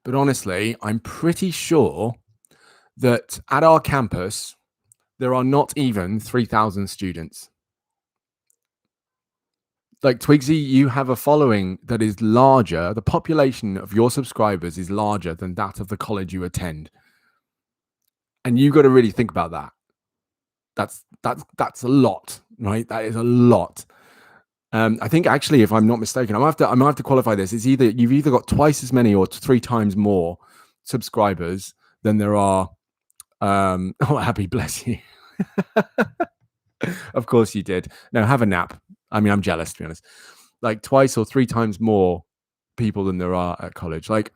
but honestly, I'm pretty sure that at our campus there are not even 3,000 students. Like, Twigsy, you have a following that is larger. The population of your subscribers is larger than that of the college you attend. And you got to really think about that. That's a lot, right? That is a lot. I think, actually, if I'm not mistaken, I'm gonna have to qualify this. It's either you've either got twice as many or 3 times more subscribers than there are. Oh, Abby, bless you. Of course you did. No, have a nap. I mean, I'm jealous, to be honest. Like, twice or 3 times more people than there are at college. Like,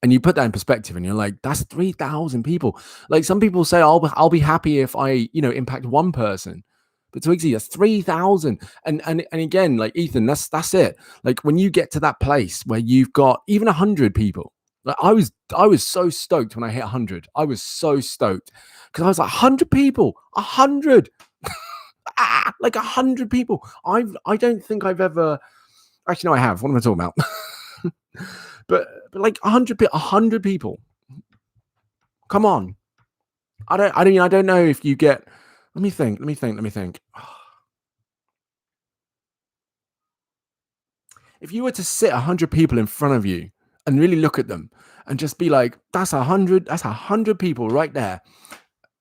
and you put that in perspective, and you're like, that's 3,000 people. Like, some people say, I'll be happy if I, impact one person. But Twigsy, that's 3,000. And again, like, Ethan, that's it. Like, when you get to that place where you've got even 100 people, like, I was so stoked when I hit 100. I was so stoked because I was like, 100 people, 100. Like, 100 people. I don't think I've ever. Actually, no, I have. What am I talking about? but like 100 people. Come on. I don't know if you get. Let me think. If you were to sit 100 people in front of you and really look at them and just be like, that's 100 people right there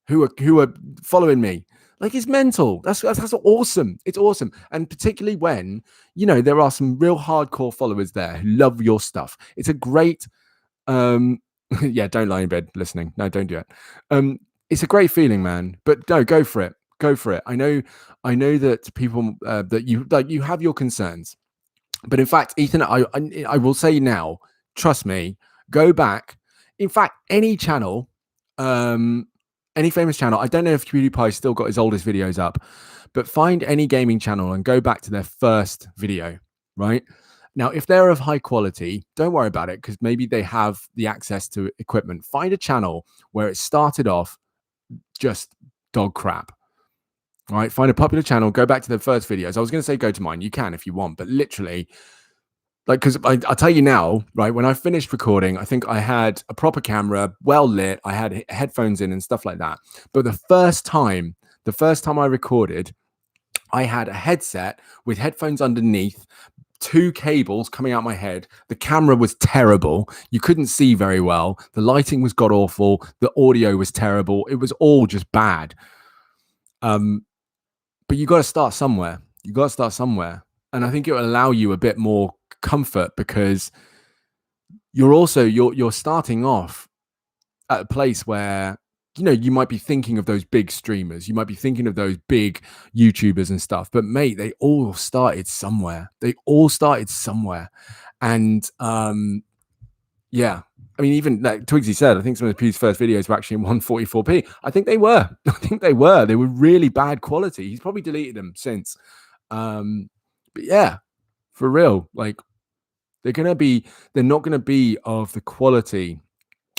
who are following me. Like, it's mental. That's awesome. It's awesome. And particularly when, you know, there are some real hardcore followers there who love your stuff. It's a great, yeah, don't lie in bed listening. No, don't do it. It's a great feeling, man. But no, go for it. Go for it. I know that people, that you have your concerns. But in fact, Ethan, I will say now, trust me, go back. In fact, any channel, any famous channel, I don't know if PewDiePie still got his oldest videos up, but find any gaming channel and go back to their first video, right? Now, if they're of high quality, don't worry about it because maybe they have the access to equipment. Find a channel where it started off just dog crap. All right, find a popular channel, go back to their first videos. I was going to say go to mine. You can if you want, but literally, like, because I'll tell you now, right, when I finished recording, I think I had a proper camera, well lit, I had headphones in and stuff like that. But the first time I recorded, I had a headset with headphones underneath, 2 cables coming out my head. The camera was terrible. You couldn't see very well. The lighting was god awful. The audio was terrible. It was all just bad. But you got to start somewhere. You got to start somewhere. And I think it will allow you a bit more comfort because you're starting off at a place where, you know, you might be thinking of those big streamers, you might be thinking of those big YouTubers and stuff, but mate, they all started somewhere. And yeah, I mean, even like Twigsy said, I think some of Pew's first videos were actually in 144p. I think they were really bad quality. He's probably deleted them since. But yeah, for real, like, they're not going to be of the quality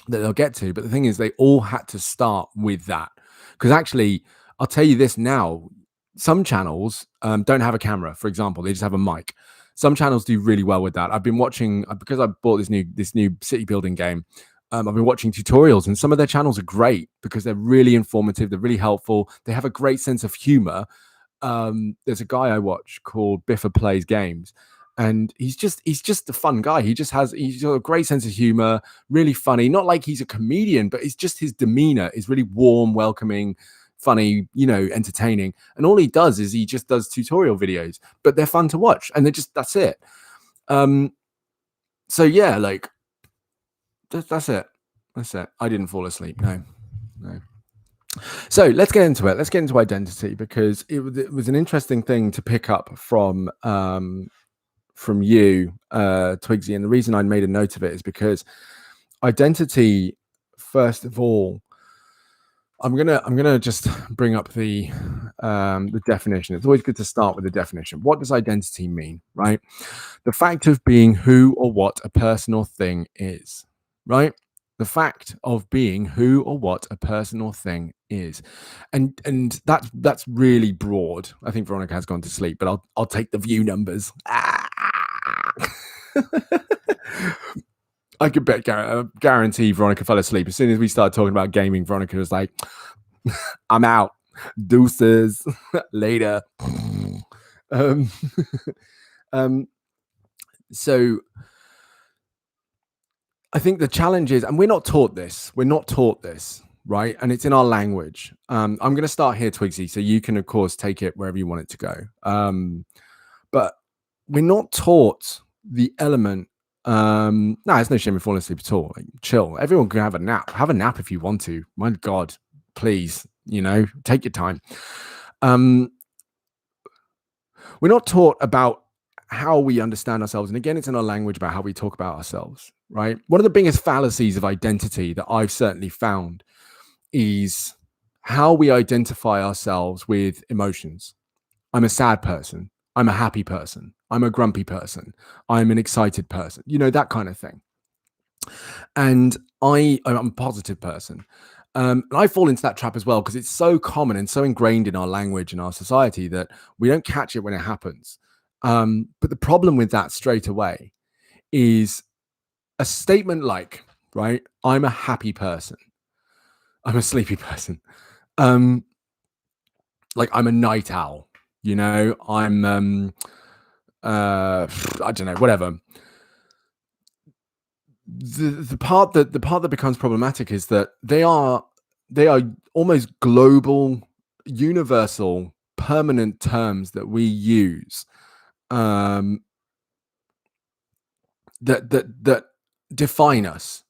that they'll get to. But the thing is, they all had to start with that. Because actually, I'll tell you this now, some channels don't have a camera, for example. They just have a mic. Some channels do really well with that. I've been watching, because I bought this new city building game. I've been watching tutorials, and some of their channels are great because they're really informative. They're really helpful. They have a great sense of humor. There's a guy I watch called Biffa Plays Games, and he's just a fun guy. He's got a great sense of humor, really funny. Not like he's a comedian, but it's just his demeanor is really warm, welcoming, funny, you know, entertaining. And all he does is he just does tutorial videos, but they're fun to watch, and that's it. So yeah, like that's it. I didn't fall asleep. No. So let's get into it. Let's get into identity, because it was an interesting thing to pick up from you, Twigsy. And the reason I made a note of it is because identity, first of all, I'm gonna just bring up the definition. It's always good to start with the definition. What does identity mean, right? The fact of being who or what a person or thing is, right? The fact of being who or what a person or thing is, and that's really broad. I think Veronica has gone to sleep, but I'll take the view numbers. I could guarantee Veronica fell asleep as soon as we started talking about gaming. Veronica was like, "I'm out, deuces, later." So I think the challenge is, and we're not taught this, right? And it's in our language. I'm going to start here, Twigsy, so you can, of course, take it wherever you want it to go. But we're not taught the element. No, there's no shame in falling asleep at all. Like, chill. Everyone can have a nap. Have a nap if you want to. My God, please, you know, take your time. We're not taught about how we understand ourselves. And again, it's in our language about how we talk about ourselves, right? One of the biggest fallacies of identity that I've certainly found is how we identify ourselves with emotions. I'm a sad person. I'm a happy person. I'm a grumpy person. I'm an excited person, you know, that kind of thing. And I'm a positive person. And I fall into that trap as well, because it's so common and so ingrained in our language and our society that we don't catch it when it happens. But the problem with that straight away is a statement like, right, I'm a happy person. I'm a sleepy person. Like, I'm a night owl, you know, I'm, I don't know, whatever. The part that becomes problematic is that they are almost global universal, permanent terms that we use um, that define us.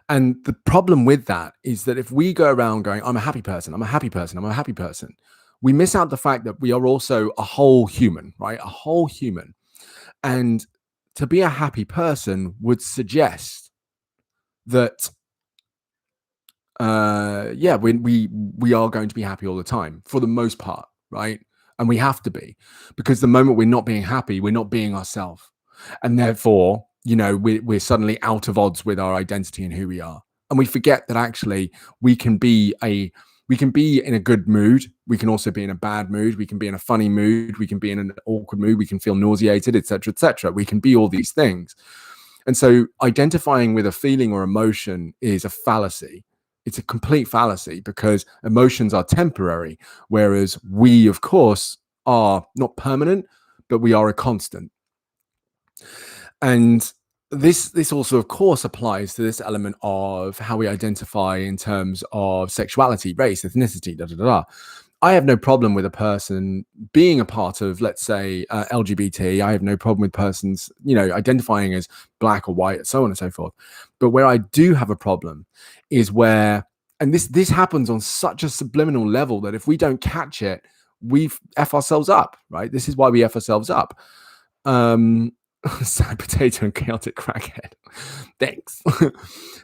And the problem with that is that if we go around going, I'm a happy person, I'm a happy person, I'm a happy person, we miss out the fact that we are also a whole human, right? A whole human. And to be a happy person would suggest that yeah, we are going to be happy all the time for the most part, right? And we have to be, because the moment we're not being happy, we're not being ourselves, and therefore, you know, we're suddenly out of odds with our identity and who we are, and we forget that actually we can be in a good mood, we can also be in a bad mood, we can be in a funny mood, we can be in an awkward mood, we can feel nauseated, etc., etc. We can be all these things. And so identifying with a feeling or emotion is a fallacy. It's a complete fallacy, because emotions are temporary, whereas we, of course, are not permanent, but we are a constant. And this also, of course, applies to this element of how we identify in terms of sexuality, race, ethnicity, da da da da. I have no problem with a person being a part of, let's say, LGBT. I have no problem with persons, you know, identifying as black or white, so on and so forth. But where I do have a problem is where, and this happens on such a subliminal level that if we don't catch it, we F ourselves up, right? This is why we F ourselves up. Sad potato and chaotic crackhead. Thanks.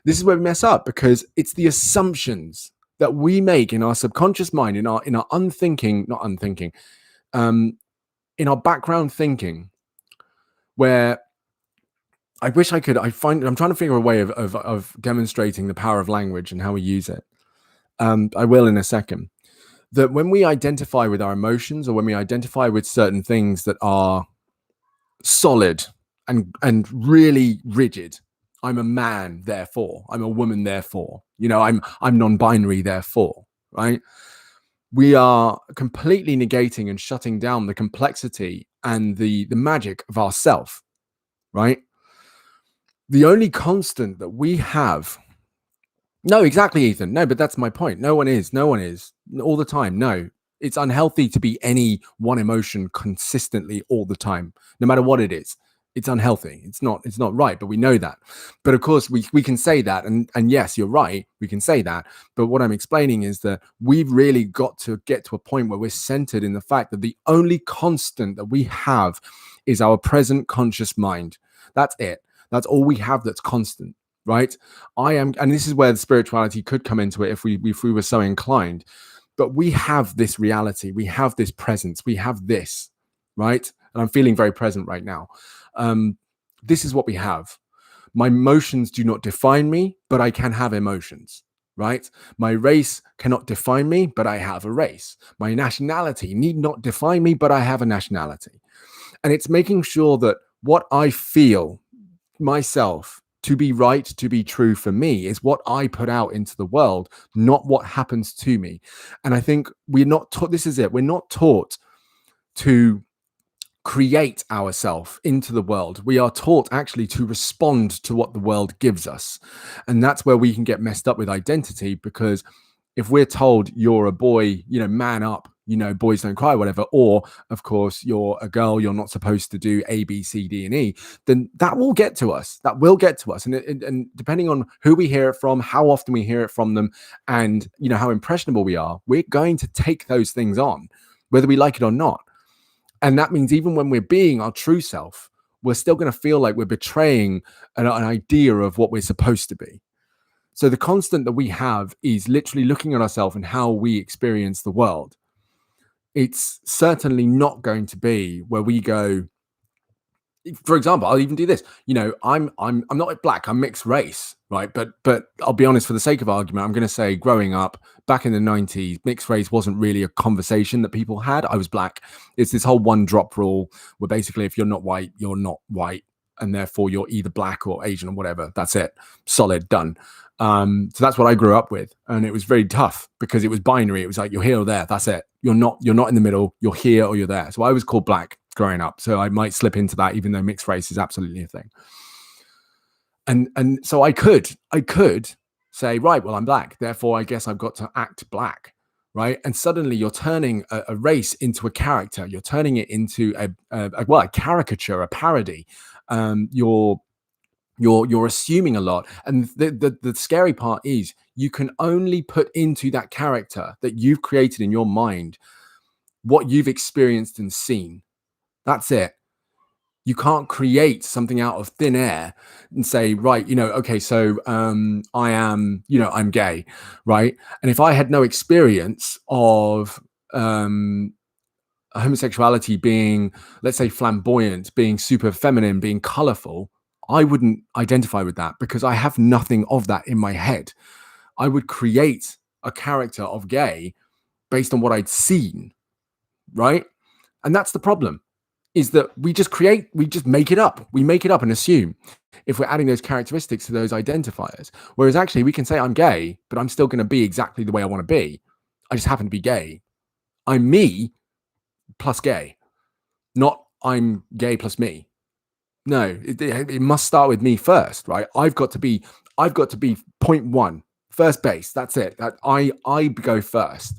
This is where we mess up, because it's the assumptions that we make in our subconscious mind, in our unthinking, not unthinking, in our background thinking, where I wish I could. I'm trying to figure a way of demonstrating the power of language and how we use it. I will in a second. That when we identify with our emotions, or when we identify with certain things that are solid and really rigid, I'm a man, therefore I'm a woman, therefore, you know, I'm non-binary, therefore, right? We are completely negating and shutting down the complexity and the magic of ourself, right? The only constant that we have. No, exactly, Ethan. No, but that's my point. No one is all the time. No, it's unhealthy to be any one emotion consistently all the time, no matter what it is. It's unhealthy. It's not right, but we know that. But of course, we can say that. And yes, you're right. We can say that. But what I'm explaining is that we've really got to get to a point where we're centered in the fact that the only constant that we have is our present conscious mind. That's it. That's all we have that's constant. Right. And this is where the spirituality could come into it if we were so inclined. But we have this reality, we have this presence, we have this, right? And I'm feeling very present right now. This is what we have. My emotions do not define me, but I can have emotions, right? My race cannot define me, but I have a race. My nationality need not define me, but I have a nationality. And it's making sure that what I feel myself to be right, to be true for me, is what I put out into the world, not what happens to me. And I think we're not taught, this is it, we're not taught to create ourselves into the world. We are taught actually to respond to what the world gives us. And that's where we can get messed up with identity, because if we're told you're a boy, you know, man up, you know, boys don't cry, whatever, or of course you're a girl, you're not supposed to do A, B, C, D, and E, then that will get to us. That will get to us. And depending on who we hear it from, how often we hear it from them, and, you know, how impressionable we are, we're going to take those things on, whether we like it or not. And that means even when we're being our true self, we're still going to feel like we're betraying an idea of what we're supposed to be. So the constant that we have is literally looking at ourselves and how we experience the world. It's certainly not going to be where we go. For example, I'll even do this. You know, I'm not black. I'm mixed race, right? But I'll be honest, for the sake of argument, I'm going to say, growing up back in the 90s, mixed race wasn't really a conversation that people had. I was black. It's this whole one drop rule where basically, if you're not white, you're not white, and therefore you're either black or Asian or whatever. That's it. Solid, done. So that's what I grew up with, and it was very tough because it was binary. It was like, you're here or there. That's it. You're not in the middle. You're here or you're there. So I was called black growing up. So I might slip into that, even though mixed race is absolutely a thing. And so I could say, right, well, I'm black, therefore I guess I've got to act black. right? And suddenly you're turning a race into a character. You're turning it into a caricature, a parody. You're assuming a lot, and the scary part is you can only put into that character that you've created in your mind what you've experienced and seen. That's it. You can't create something out of thin air and say, right, okay, so I'm gay, right? And if I had no experience of homosexuality being, let's say, flamboyant, being super feminine, being colorful, I wouldn't identify with that because I have nothing of that in my head. I would create a character of gay based on what I'd seen, right? And that's the problem, is that we just make it up. We make it up and assume if we're adding those characteristics to those identifiers. Whereas actually we can say I'm gay, but I'm still going to be exactly the way I want to be. I just happen to be gay. I'm me plus gay, not I'm gay plus me. No, it must start with me first, right? I've got to be point one, first base. That's it. That I go first,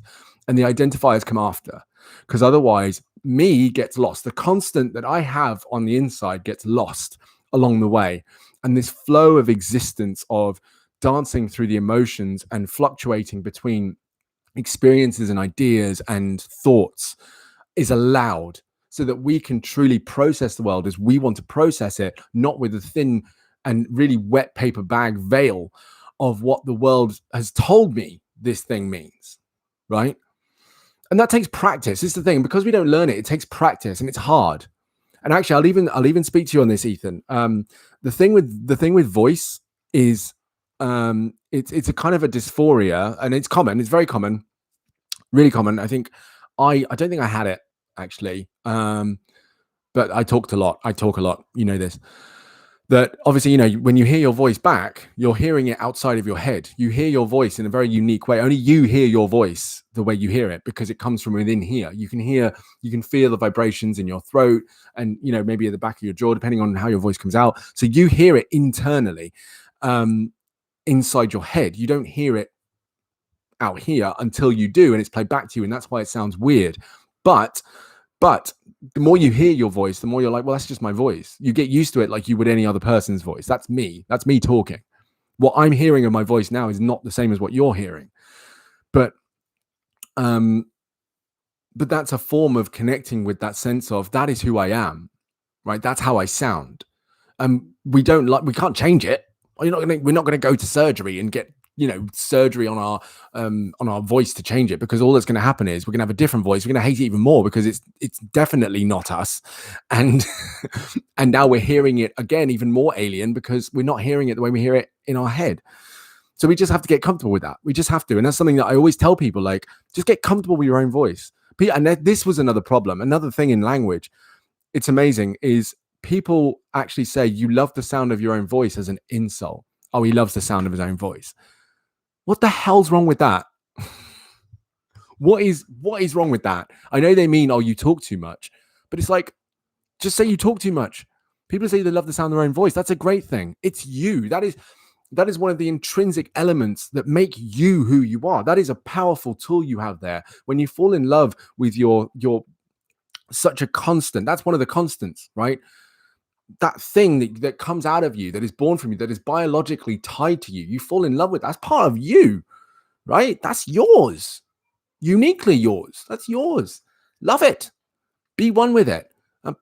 and the identifiers come after, because otherwise me gets lost. The constant that I have on the inside gets lost along the way, and this flow of existence of dancing through the emotions and fluctuating between experiences and ideas and thoughts is allowed, so that we can truly process the world as we want to process it, not with a thin and really wet paper bag veil of what the world has told me this thing means, right? And that takes practice. It's the thing, because we don't learn it, it takes practice and it's hard. And actually, I'll even speak to you on this, Ethan. The thing with voice is it's a kind of a dysphoria, and it's common. It's very common, really common. I think I don't think I had it actually, but I talk a lot. You know this. That obviously, when you hear your voice back, you're hearing it outside of your head. You hear your voice in a very unique way. Only you hear your voice the way you hear it, because it comes from within here. You can feel the vibrations in your throat and, maybe at the back of your jaw, depending on how your voice comes out. So you hear it internally, inside your head. You don't hear it out here until you do, and it's played back to you. And that's why it sounds weird. But the more you hear your voice, the more you're like, well, that's just my voice. You get used to it like you would any other person's voice. That's me talking. What I'm hearing of my voice now is not the same as what you're hearing. But that's a form of connecting with that sense of that is who I am, right? That's how I sound. We can't change it. We're not going to go to surgery and get surgery on our voice to change it, because all that's going to happen is we're going to have a different voice. We're going to hate it even more because it's definitely not us, and and now we're hearing it again even more alien because we're not hearing it the way we hear it in our head. So we just have to get comfortable with that. We just have to, and that's something that I always tell people, like, just get comfortable with your own voice. And this was another problem, another thing in language. It's amazing is people actually say you love the sound of your own voice as an insult. Oh, he loves the sound of his own voice. What the hell's wrong with that? What is wrong with that? I know they mean, oh, you talk too much, but it's like, just say you talk too much. People say they love the sound of their own voice. That's a great thing. It's you. That is one of the intrinsic elements that make you who you are. That is a powerful tool you have there. When you fall in love with your such a constant, that's one of the constants, right? That thing that comes out of you, that is born from you, that is biologically tied to you, you fall in love with. That's part of you, right? That's yours, uniquely yours. That's yours. Love it. Be one with it.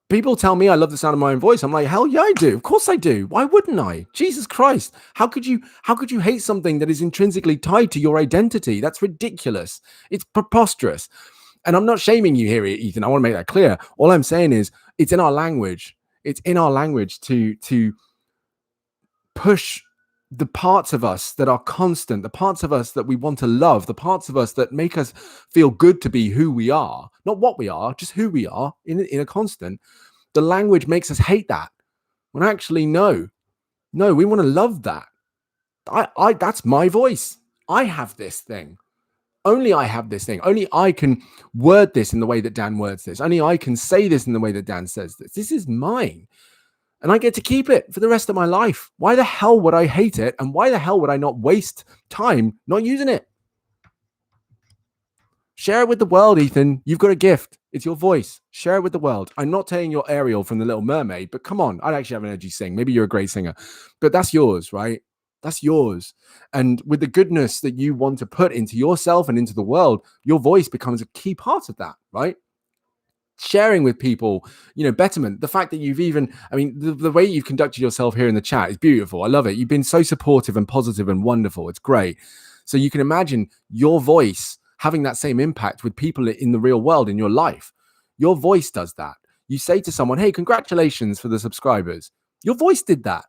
People tell me I love the sound of my own voice. I'm like, hell yeah, I do. Of course I do. Why wouldn't I? Jesus Christ. How could you hate something that is intrinsically tied to your identity? That's ridiculous. It's preposterous. And I'm not shaming you here, Ethan. I want to make that clear. All I'm saying is it's in our language. It's in our language to push the parts of us that are constant, the parts of us that we want to love, the parts of us that make us feel good to be who we are, not what we are, just who we are in a constant. The language makes us hate that. When actually, no, we want to love that. I that's my voice. I have this thing. Only I have this thing. Only I can word this in the way that Dan words this. Only I can say this in the way that Dan says this. This is mine. And I get to keep it for the rest of my life. Why the hell would I hate it? And why the hell would I not waste time not using it? Share it with the world, Ethan. You've got a gift. It's your voice. Share it with the world. I'm not saying you're Ariel from The Little Mermaid, but come on. I actually have an energy sing. Maybe you're a great singer, but that's yours, right? That's yours. And with the goodness that you want to put into yourself and into the world, your voice becomes a key part of that, right? Sharing with people, betterment. The fact that you've even, the way you've conducted yourself here in the chat is beautiful. I love it. You've been so supportive and positive and wonderful. It's great. So you can imagine your voice having that same impact with people in the real world in your life. Your voice does that. You say to someone, hey, congratulations for the subscribers. Your voice did that,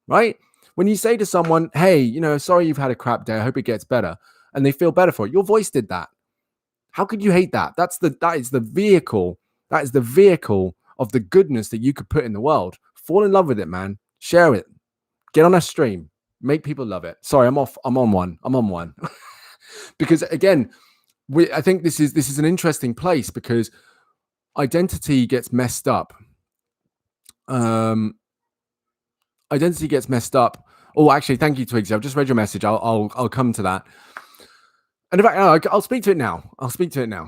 right? When you say to someone, hey, sorry you've had a crap day, I hope it gets better, and they feel better for it, your voice did that. How could you hate that? That is the vehicle. That is the vehicle of the goodness that you could put in the world. Fall in love with it, man. Share it. Get on a stream. Make people love it. Sorry, I'm on one. Because again, I think this is an interesting place because identity gets messed up. Identity gets messed up. Oh, actually, thank you, Twigsy. I've just read your message. I'll come to that. And in fact, I'll speak to it now.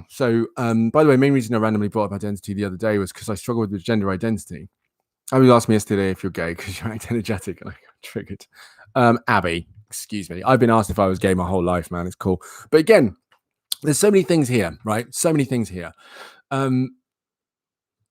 So, by the way, main reason I randomly brought up identity the other day was because I struggled with gender identity. Somebody asked me yesterday if you're gay because you act energetic. And I got triggered. Abby, excuse me. I've been asked if I was gay my whole life, man. It's cool. But again, there's so many things here, right? So many things here. I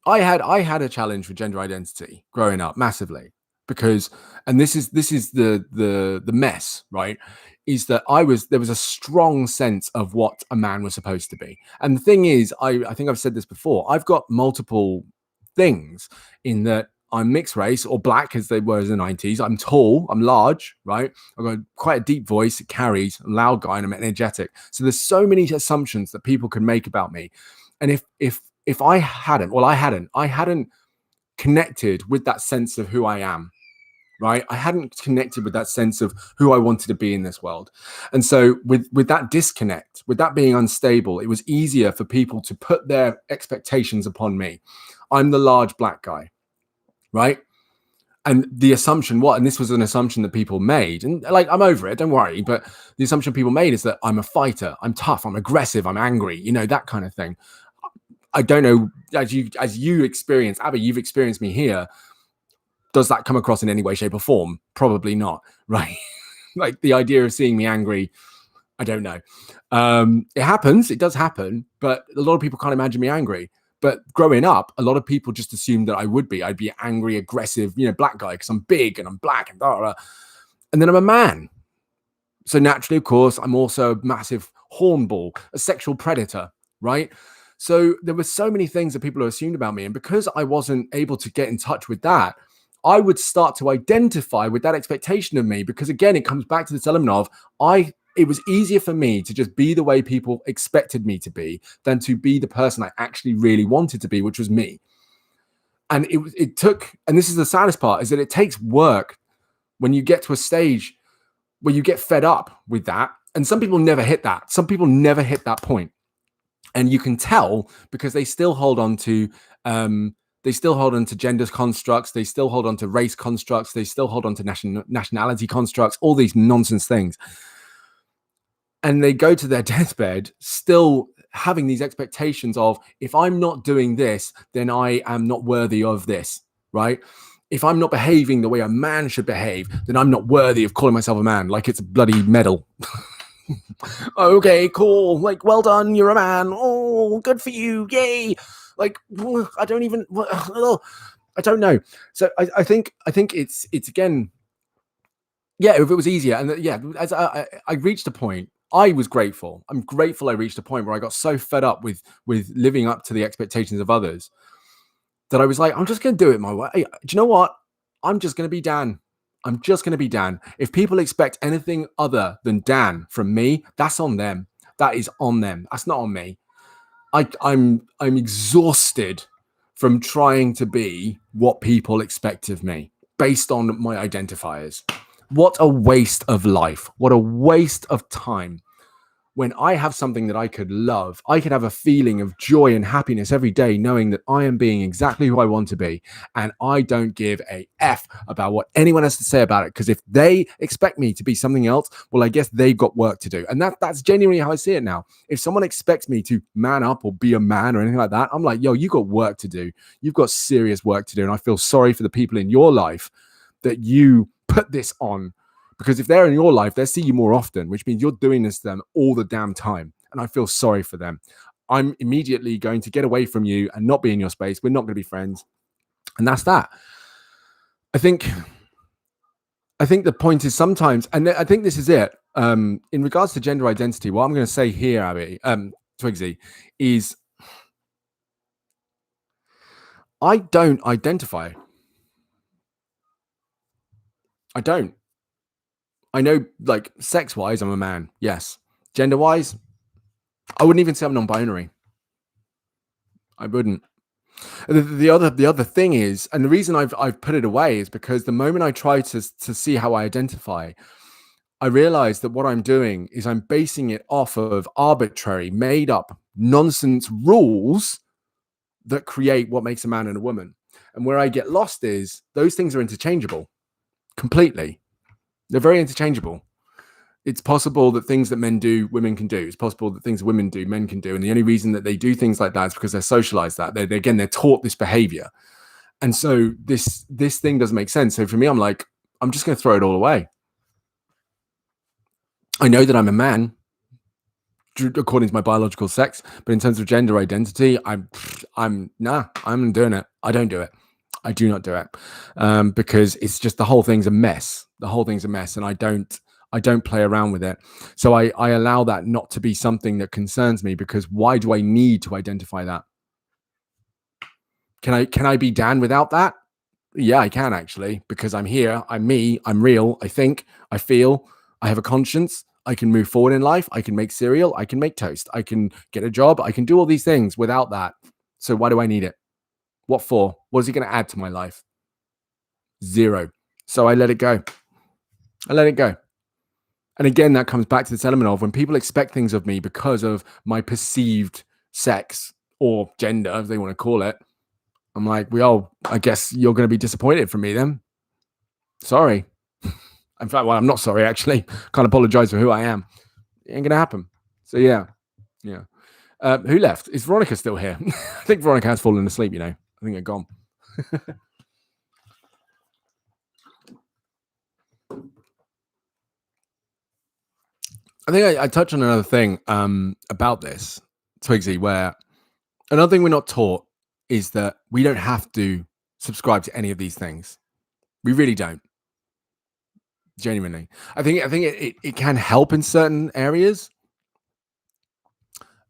had a challenge with gender identity growing up massively because, and this is the mess, right? Is that there was a strong sense of what a man was supposed to be. And the thing is, I think I've said this before, I've got multiple things in that I'm mixed race or black as they were in the 90s. I'm tall, I'm large, right? I've got quite a deep voice, it carries, I'm a loud guy and I'm energetic. So there's so many assumptions that people can make about me. And if I hadn't connected with that sense of who I am, right? I hadn't connected with that sense of who I wanted to be in this world. And so with that disconnect, with that being unstable, it was easier for people to put their expectations upon me. I'm the large black guy, right? And the assumption, and this was an assumption that people made, and like, I'm over it, don't worry, but the assumption people made is that I'm a fighter, I'm tough, I'm aggressive, I'm angry, that kind of thing. I don't know, as you experience, Abby, you've experienced me here. Does that come across in any way, shape, or form? Probably not, right? Like the idea of seeing me angry, I don't know. It happens, it does happen, but a lot of people can't imagine me angry. But growing up, a lot of people just assumed that I'd be angry, aggressive, black guy, because I'm big and I'm black and blah, blah. And then I'm a man. So naturally, of course, I'm also a massive hornball, a sexual predator, right? So there were so many things that people assumed about me. And because I wasn't able to get in touch with that, I would start to identify with that expectation of me, because again, it comes back to this element of it was easier for me to just be the way people expected me to be than to be the person I actually really wanted to be, which was me. And it took, and this is the saddest part, is that it takes work when you get to a stage where you get fed up with that. And some people never hit that. Some people never hit that point. And you can tell because they still hold on to gender constructs. They still hold on to race constructs. They still hold on to nationality constructs, all these nonsense things. And they go to their deathbed still having these expectations of, if I'm not doing this, then I am not worthy of this, right? If I'm not behaving the way a man should behave, then I'm not worthy of calling myself a man, like it's a bloody medal. Okay, cool. Like, well done, you're a man. Oh, good for you. Yay. Like, I don't know. So I think it's again, yeah, if it was easier. And yeah, as I reached a point, I was grateful. I'm grateful I reached a point where I got so fed up with living up to the expectations of others that I was like, I'm just going to do it my way. Do you know what? I'm just going to be Dan. I'm just going to be Dan. If people expect anything other than Dan from me, that's on them. That is on them. That's not on me. I'm exhausted from trying to be what people expect of me based on my identifiers. What a waste of life. What a waste of time. when I have something that I could love, I could have a feeling of joy and happiness every day, knowing that I am being exactly who I want to be. And I don't give a F about what anyone has to say about it. Because if they expect me to be something else, well, I guess they've got work to do. And that's genuinely how I see it now. If someone expects me to man up or be a man or anything like that, I'm like, yo, you got work to do. You've got serious work to do. And I feel sorry for the people in your life that you put this on. Because if they're in your life, they'll see you more often, which means you're doing this to them all the damn time. And I feel sorry for them. I'm immediately going to get away from you and not be in your space. We're not going to be friends. And that's that. I think the point is sometimes, and I think this is it, in regards to gender identity, what I'm going to say here, Abby, Twigsy, is I don't identify. I don't. I know, like, sex-wise, I'm a man. Yes. Gender-wise, I wouldn't even say I'm non-binary. I wouldn't. The other thing is, and the reason I've put it away is because the moment I try to see how I identify, I realize that what I'm doing is I'm basing it off of arbitrary, made up nonsense rules that create what makes a man and a woman. And where I get lost is those things are interchangeable completely. They're very interchangeable. It's possible that things that men do, women can do. It's possible that things women do, men can do. And the only reason that they do things like that is because they're socialized that. They're taught this behavior. And so this thing doesn't make sense. So for me, I'm like, I'm just going to throw it all away. I know that I'm a man according to my biological sex, but in terms of gender identity, I'm doing it. I don't do it. I do not do it because it's just the whole thing's a mess. The whole thing's a mess, and I don't play around with it. So I allow that not to be something that concerns me, because why do I need to identify that? Can I be Dan without that? Yeah, I can, actually, because I'm here. I'm me. I'm real. I think. I feel. I have a conscience. I can move forward in life. I can make cereal. I can make toast. I can get a job. I can do all these things without that. So why do I need it? What for? What is it going to add to my life? Zero. So I let it go. I let it go. And again, that comes back to this element of when people expect things of me because of my perceived sex or gender, as they want to call it. I'm like, well, I guess you're going to be disappointed from me then. Sorry. In fact, well, I'm not sorry, actually. Can't apologize for who I am. It ain't going to happen. So, yeah. Who left? Is Veronica still here? I think Veronica has fallen asleep, I think they're gone. I think I touched on another thing about this, Twigsy, where another thing we're not taught is that we don't have to subscribe to any of these things. We really don't. Genuinely. I think it can help in certain areas.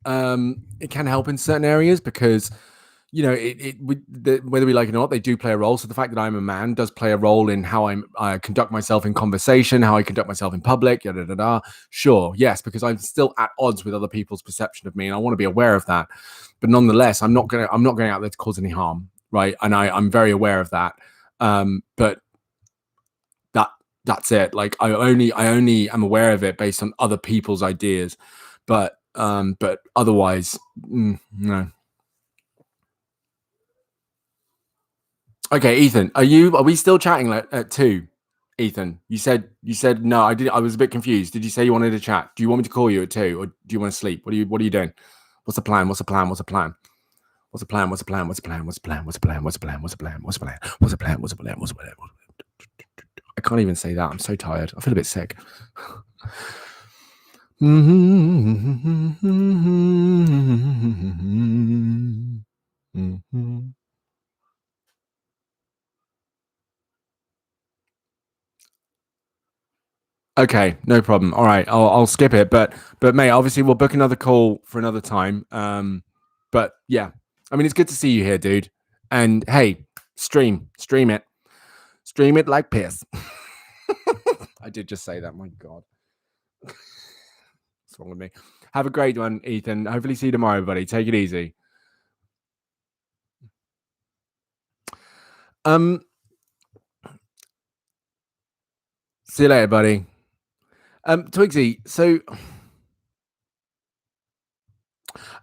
It can help in certain areas because, whether we like it or not, they do play a role. So the fact that I'm a man does play a role in how I conduct myself in conversation, how I conduct myself in public, Sure, yes, because I'm still at odds with other people's perception of me, and I want to be aware of that. But nonetheless, I'm not going out there to cause any harm, right? And I'm very aware of that. But that's it. Like I only am aware of it based on other people's ideas, but otherwise, no. Okay, Ethan, are we still chatting at 2? Ethan, you said no. I was a bit confused. Did you say you wanted to chat? Do you want me to call you at 2, or do you want to sleep? What are you doing? What's the plan? What's the plan? What's the plan? What's the plan? What's the plan? What's the plan? What's the plan? What's the plan? What's the plan? What's the plan? What's the plan? What's the plan? What's the plan? What's the plan? I can't even say that. I'm so tired. I feel a bit sick. Okay, no problem. All right, I'll skip it. But mate, obviously we'll book another call for another time. But yeah, I mean, it's good to see you here, dude. And hey, stream it like piss. I did just say that. My God, what's wrong with me? Have a great one, Ethan. Hopefully see you tomorrow, buddy. Take it easy. See you later, buddy. Twigsy, so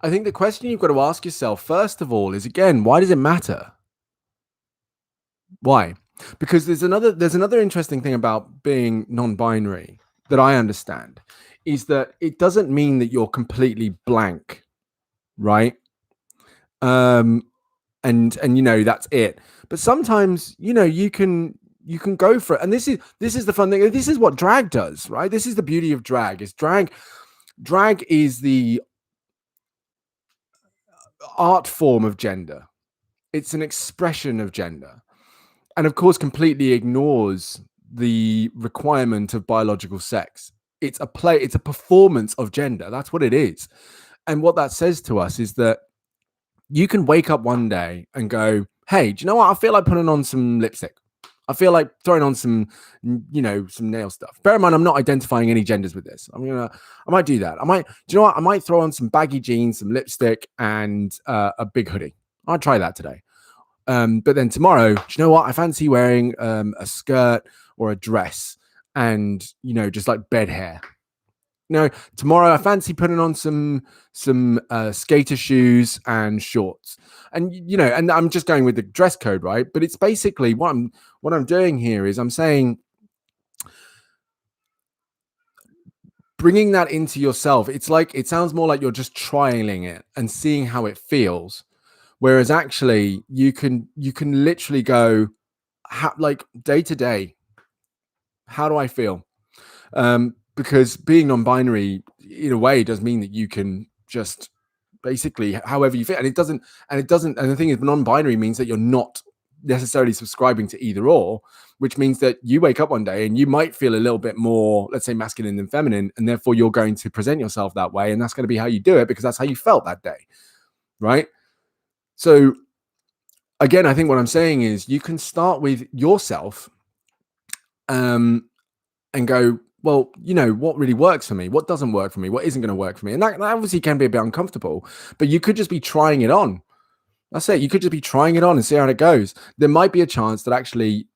I think the question you've got to ask yourself, first of all, is again, why does it matter? Why? Because there's another interesting thing about being non-binary that I understand is that it doesn't mean that you're completely blank, right? Um, and that's it. But sometimes you can go for it, and this is the fun thing. This is what drag does, right? This is the beauty of drag. Is drag is the art form of gender. It's an expression of gender, and of course completely ignores the requirement of biological sex. It's a performance of gender. That's what it is. And what that says to us is that you can wake up one day and go, hey, do you know what? I feel like putting on some lipstick. I feel like throwing on some nail stuff. Bear in mind, I'm not identifying any genders with this. I might do that. Do you know what? I might throw on some baggy jeans, some lipstick, and a big hoodie. I'll try that today. But then tomorrow, do you know what? I fancy wearing a skirt or a dress and, just like bed hair. Tomorrow I fancy putting on some skater shoes and shorts. And I'm just going with the dress code, right? But it's basically what I'm doing here is I'm saying, bringing that into yourself. It's like, it sounds more like you're just trialing it and seeing how it feels. Whereas actually you can literally go, like day to day, how do I feel? Because being non-binary in a way does mean that you can just basically however you feel, and the thing is, non-binary means that you're not necessarily subscribing to either or, which means that you wake up one day and you might feel a little bit more, let's say, masculine than feminine, and therefore you're going to present yourself that way, and that's going to be how you do it because that's how you felt that day, right? So again, I think what I'm saying is you can start with yourself and go, well, what really works for me, what doesn't work for me, what isn't going to work for me. And that obviously can be a bit uncomfortable, but you could just be trying it on. That's it. You could just be trying it on and see how it goes. There might be a chance that actually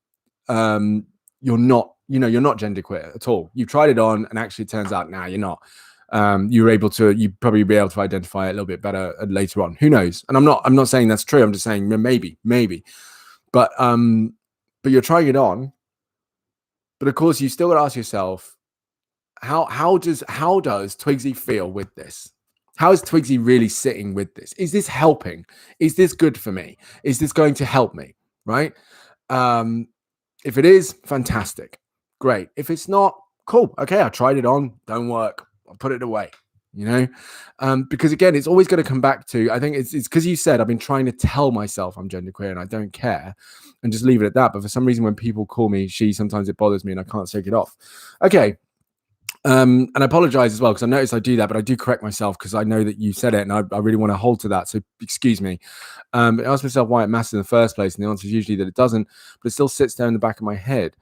you're not genderqueer at all. You tried it on and actually it turns out, you're not. You probably be able to identify it a little bit better later on. Who knows? And I'm not saying that's true. I'm just saying maybe. But you're trying it on. But of course, you still got to ask yourself, how does Twigsy feel with this? How is Twigsy really sitting with this? Is this helping? Is this good for me? Is this going to help me? Right? If it is, fantastic. Great. If it's not, cool. Okay, I tried it on. Don't work. I'll put it away. Because again, it's always going to come back to, I think it's because you said, I've been trying to tell myself I'm genderqueer and I don't care and just leave it at that. But for some reason, when people call me she, sometimes it bothers me and I can't take it off. Okay. And I apologize as well, because I noticed I do that, but I do correct myself because I know that you said it and I really want to hold to that. So excuse me. But I asked myself why it matters in the first place. And the answer is usually that it doesn't, but it still sits there in the back of my head.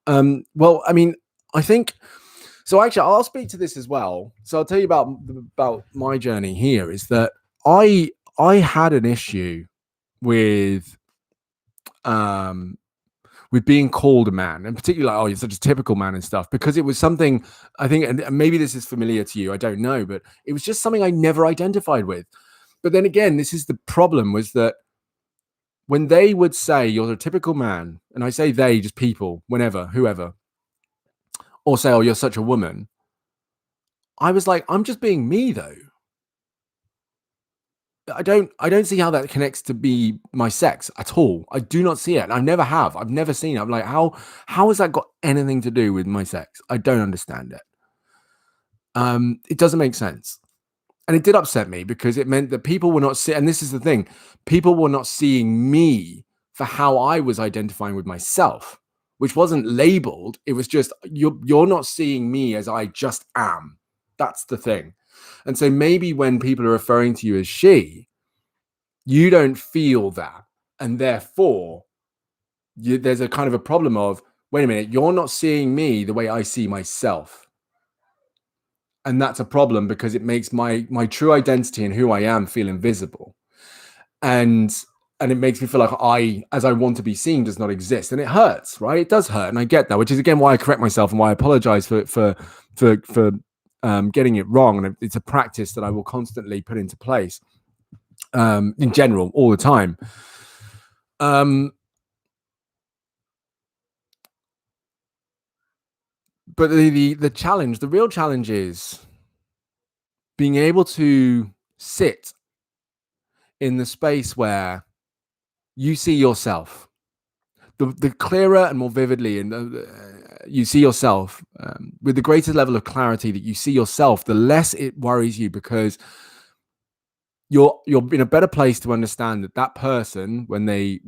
Well, I mean, I think, so actually I'll speak to this as well. So I'll tell you about my journey here is that I had an issue with being called a man, and particularly like, oh, you're such a typical man and stuff, because it was something I think, and maybe this is familiar to you, I don't know, but it was just something I never identified with. But then again, this is the problem, was that when they would say you're a typical man, and I say they, just people, whenever, whoever, or say, oh, you're such a woman, I was like, I'm just being me though. I don't see how that connects to be my sex at all. I do not see it. I never have. I've never seen it. I'm like, how has that got anything to do with my sex? I don't understand it. It doesn't make sense. And it did upset me because it meant that people were not seeing, and this is the thing, people were not seeing me for how I was identifying with myself, which wasn't labeled. It was just, you're not seeing me as I just am. That's the thing. And so maybe when people are referring to you as she, you don't feel that. And therefore, there's a kind of a problem of, wait a minute, you're not seeing me the way I see myself. And that's a problem because it makes my true identity and who I am feel invisible. And it makes me feel like as I want to be seen, does not exist. And it hurts, right? It does hurt. And I get that, which is again why I correct myself and why I apologize for getting it wrong, and it's a practice that I will constantly put into place in general all the time. But the challenge, the real challenge is being able to sit in the space where you see yourself. The clearer and more vividly, and you see yourself with the greater level of clarity that you see yourself, the less it worries you, because you're in a better place to understand that person, when they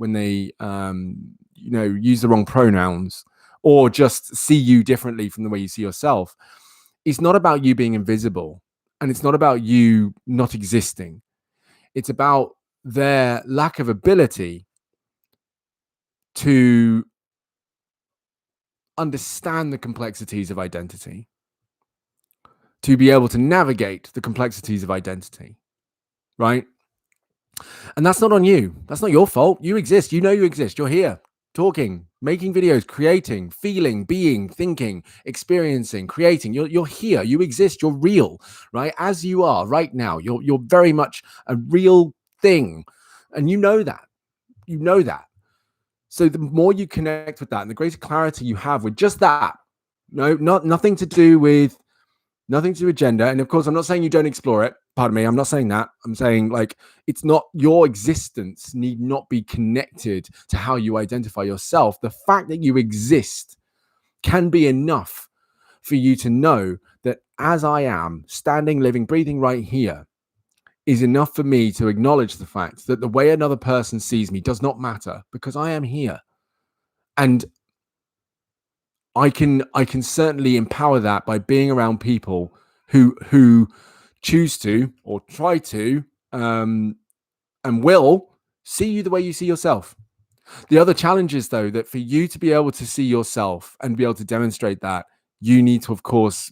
use the wrong pronouns or just see you differently from the way you see yourself, it's not about you being invisible, and it's not about you not existing. It's about their lack of ability to understand the complexities of identity, to be able to navigate the complexities of identity, right? And that's not on you. That's not your fault. You exist. You know you exist. You're here, talking, making videos, creating, feeling, being, thinking, experiencing, creating. You're here. You exist. You're real, right? As you are right now. You're very much a real thing, and you know that. You know that. So the more you connect with that, and the greater clarity you have with just that, nothing to do with gender. And of course, I'm not saying you don't explore it. Pardon me. I'm not saying that. I'm saying, like, it's not, your existence need not be connected to how you identify yourself. The fact that you exist can be enough for you to know that as I am standing, living, breathing right here is enough for me to acknowledge the fact that the way another person sees me does not matter, because I am here. And I can certainly empower that by being around people who choose to, or try to, and will see you the way you see yourself. The other challenge is, though, that for you to be able to see yourself and be able to demonstrate that, you need to, of course,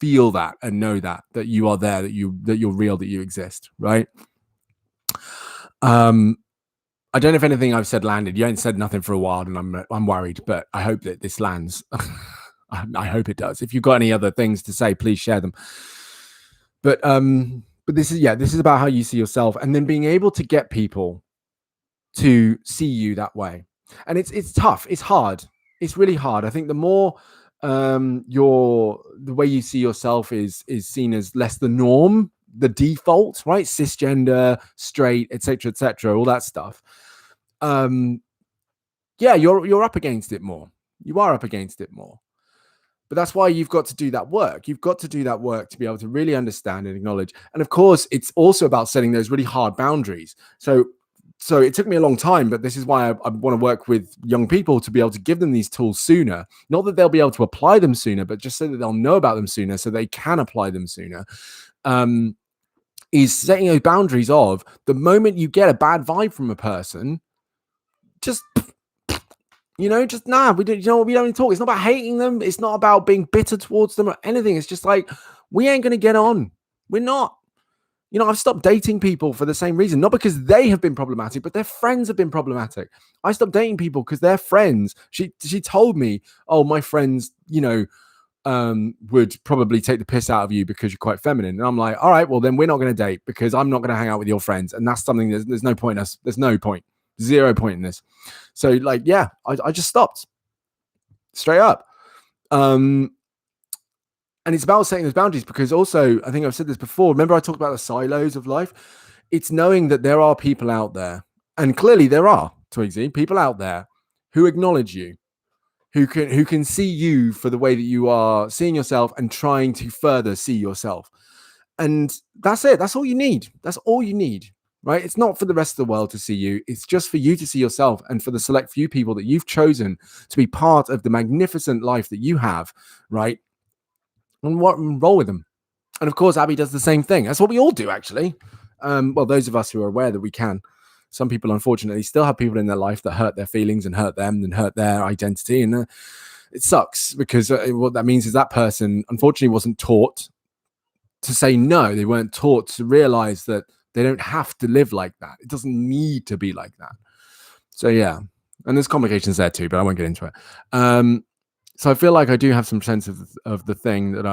feel that and know that you are there, that you're real, that you exist, right? I don't know if anything I've said landed. You ain't said nothing for a while, and I'm worried, but I hope that this lands. I hope it does. If you've got any other things to say, please share them. But this is about how you see yourself, and then being able to get people to see you that way. And it's tough. It's hard. It's really hard. I think the more the way you see yourself is seen as less the norm, the default, right? Cisgender, straight, etc., all that stuff. You're up against it more. You are up against it more. But that's why you've got to do that work. You've got to do that work to be able to really understand and acknowledge. And of course, it's also about setting those really hard boundaries. So it took me a long time, but this is why I want to work with young people, to be able to give them these tools sooner. Not that they'll be able to apply them sooner, but just so that they'll know about them sooner, so they can apply them sooner. Is setting those boundaries of, the moment you get a bad vibe from a person, just we don't even talk. It's not about hating them. It's not about being bitter towards them or anything. It's just like, we ain't going to get on. We're not. I've stopped dating people for the same reason, not because they have been problematic, but their friends have been problematic. I stopped dating people because their friends, she told me, oh, my friends, would probably take the piss out of you because you're quite feminine. And I'm like, all right, well, then we're not going to date, because I'm not going to hang out with your friends. And that's something there's no point in us. There's no point. 0 point in this. So, like, yeah, I just stopped straight up. And it's about setting those boundaries, because also, I think I've said this before. Remember, I talked about the silos of life. It's knowing that there are people out there, and clearly there are, Twigsy, people out there who acknowledge you, who can see you for the way that you are seeing yourself, and trying to further see yourself. And that's it. That's all you need. That's all you need. Right? It's not for the rest of the world to see you. It's just for you to see yourself, and for the select few people that you've chosen to be part of the magnificent life that you have, right? And roll with them. And of course, Abby does the same thing. That's what we all do, actually. Well, those of us who are aware that we can. Some people, unfortunately, still have people in their life that hurt their feelings and hurt them and hurt their identity. And it sucks, because what that means is that person, unfortunately, wasn't taught to say no. They weren't taught to realize that they don't have to live like that. It doesn't need to be like that. So, yeah. And there's complications there too, but I won't get into it. So I feel like I do have some sense of the thing that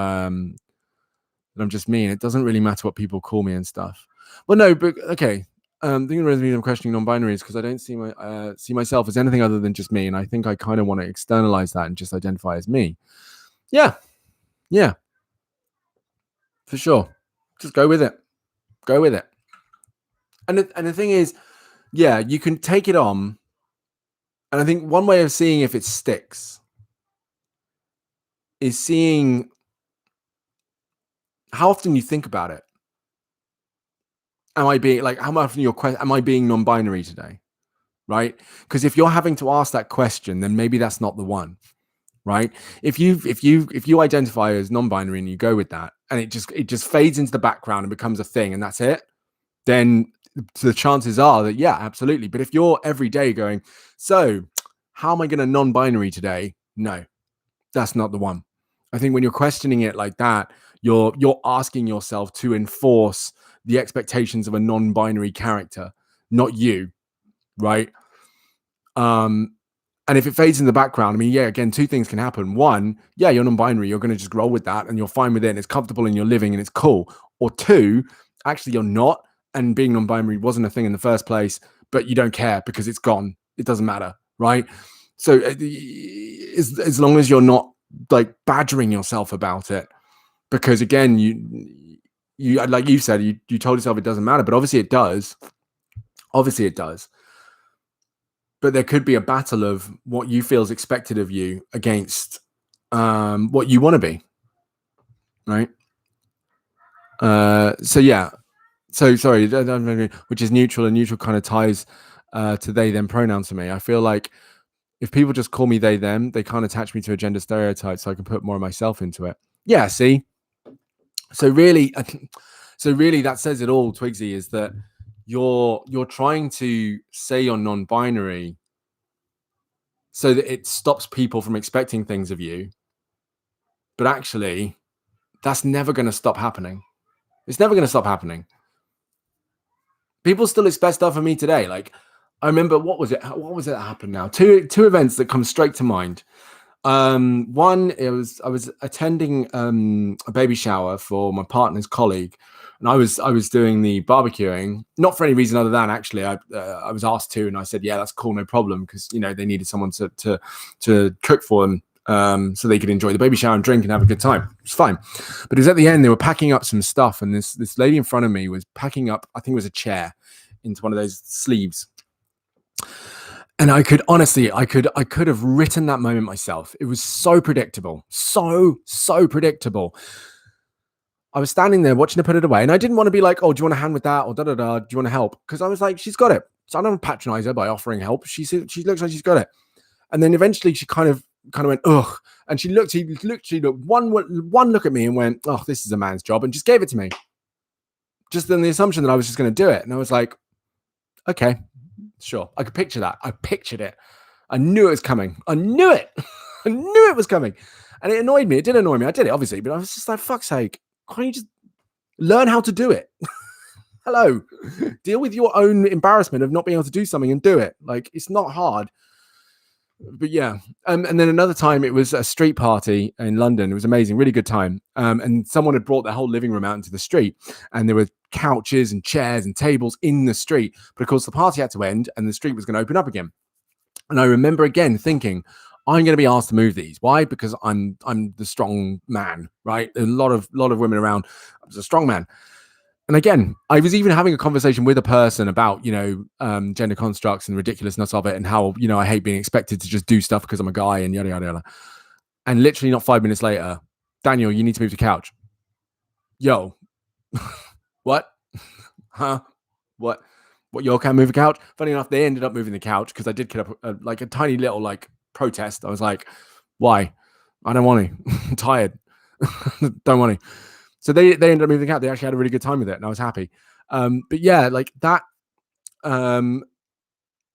that I'm just me, and it doesn't really matter what people call me and stuff. Well, no, but okay. The only reason I'm questioning non-binary is because I don't see myself as anything other than just me, and I think I kind of want to externalize that and just identify as me. Yeah, for sure. Just go with it. Go with it. And the thing is, yeah, you can take it on. And I think one way of seeing if it sticks is seeing how often you think about it. Am I being like, how often am I being non-binary today? Right? Because if you're having to ask that question, then maybe that's not the one. Right? If you identify as non-binary and you go with that, and it just fades into the background and becomes a thing, and that's it, then the chances are that, yeah, absolutely. But if you're every day going, so how am I going to non-binary today? No, that's not the one. I think when you're questioning it like that, you're asking yourself to enforce the expectations of a non-binary character, not you, right? And if it fades in the background, I mean, yeah, again, two things can happen. One, yeah, you're non-binary, you're going to just roll with that and you're fine with it and it's comfortable and you're living and it's cool. Or two, actually you're not, and being non-binary wasn't a thing in the first place, but you don't care because it's gone. It doesn't matter, right? So as long as you're not like badgering yourself about it, because again, you like you said, you told yourself it doesn't matter, but obviously it does. Obviously it does. But there could be a battle of what you feel is expected of you against what you want to be, right? So yeah. So sorry, which is neutral, and neutral kind of ties to they them pronouns for me. I feel like if people just call me they them, they can't attach me to a gender stereotype, so I can put more of myself into it. Yeah, see. So really that says it all, Twigsy, is that you're trying to say you're non-binary so that it stops people from expecting things of you. But actually, that's never going to stop happening. It's never going to stop happening. People still expect stuff of me today. Like, I remember, what was it that happened now? Two events that come straight to mind. One, I was attending a baby shower for my partner's colleague, and I was doing the barbecuing, not for any reason other than actually I was asked to, and I said, yeah, that's cool, no problem, because they needed someone to cook for them, so they could enjoy the baby shower and drink and have a good time. It's fine. But it was at the end, they were packing up some stuff, and this lady in front of me was packing up, I think it was a chair, into one of those sleeves. And I could have written that moment myself. It was so predictable, so predictable. I was standing there watching her put it away, and I didn't want to be like, "Oh, do you want a hand with that?" or "Da da da." Do you want to help? Because I was like, "She's got it." So I don't patronize her by offering help. She looks like she's got it. And then eventually, she kind of went, "Ugh," and she looked one look at me and went, "Oh, this is a man's job," and just gave it to me, just in the assumption that I was just going to do it. And I was like, "Okay." Sure. I could picture that. I pictured it. I knew it was coming. I knew it. I knew it was coming. And it annoyed me. It did annoy me. I did it, obviously. But I was just like, fuck's sake. Can't you just learn how to do it? Hello. Deal with your own embarrassment of not being able to do something and do it. Like, it's not hard. But yeah. And then another time, it was a street party in London. It was amazing. Really good time. And someone had brought their whole living room out into the street. And there were couches and chairs and tables in the street. But of course, the party had to end and the street was going to open up again. And I remember again thinking, I'm going to be asked to move these. Why? Because I'm the strong man, right? A lot of women around. I was a strong man. And again, I was even having a conversation with a person about, gender constructs and ridiculousness of it, and how, I hate being expected to just do stuff because I'm a guy and yada, yada, yada. And literally not 5 minutes later, Daniel, you need to move the couch. Yo, what? Huh? What? You can't move a couch? Funny enough, they ended up moving the couch because I did get up a tiny little protest. I was like, why? I don't want to. I'm tired. Don't want to. So they ended up moving out. They actually had a really good time with it, and I was happy. But yeah, like that.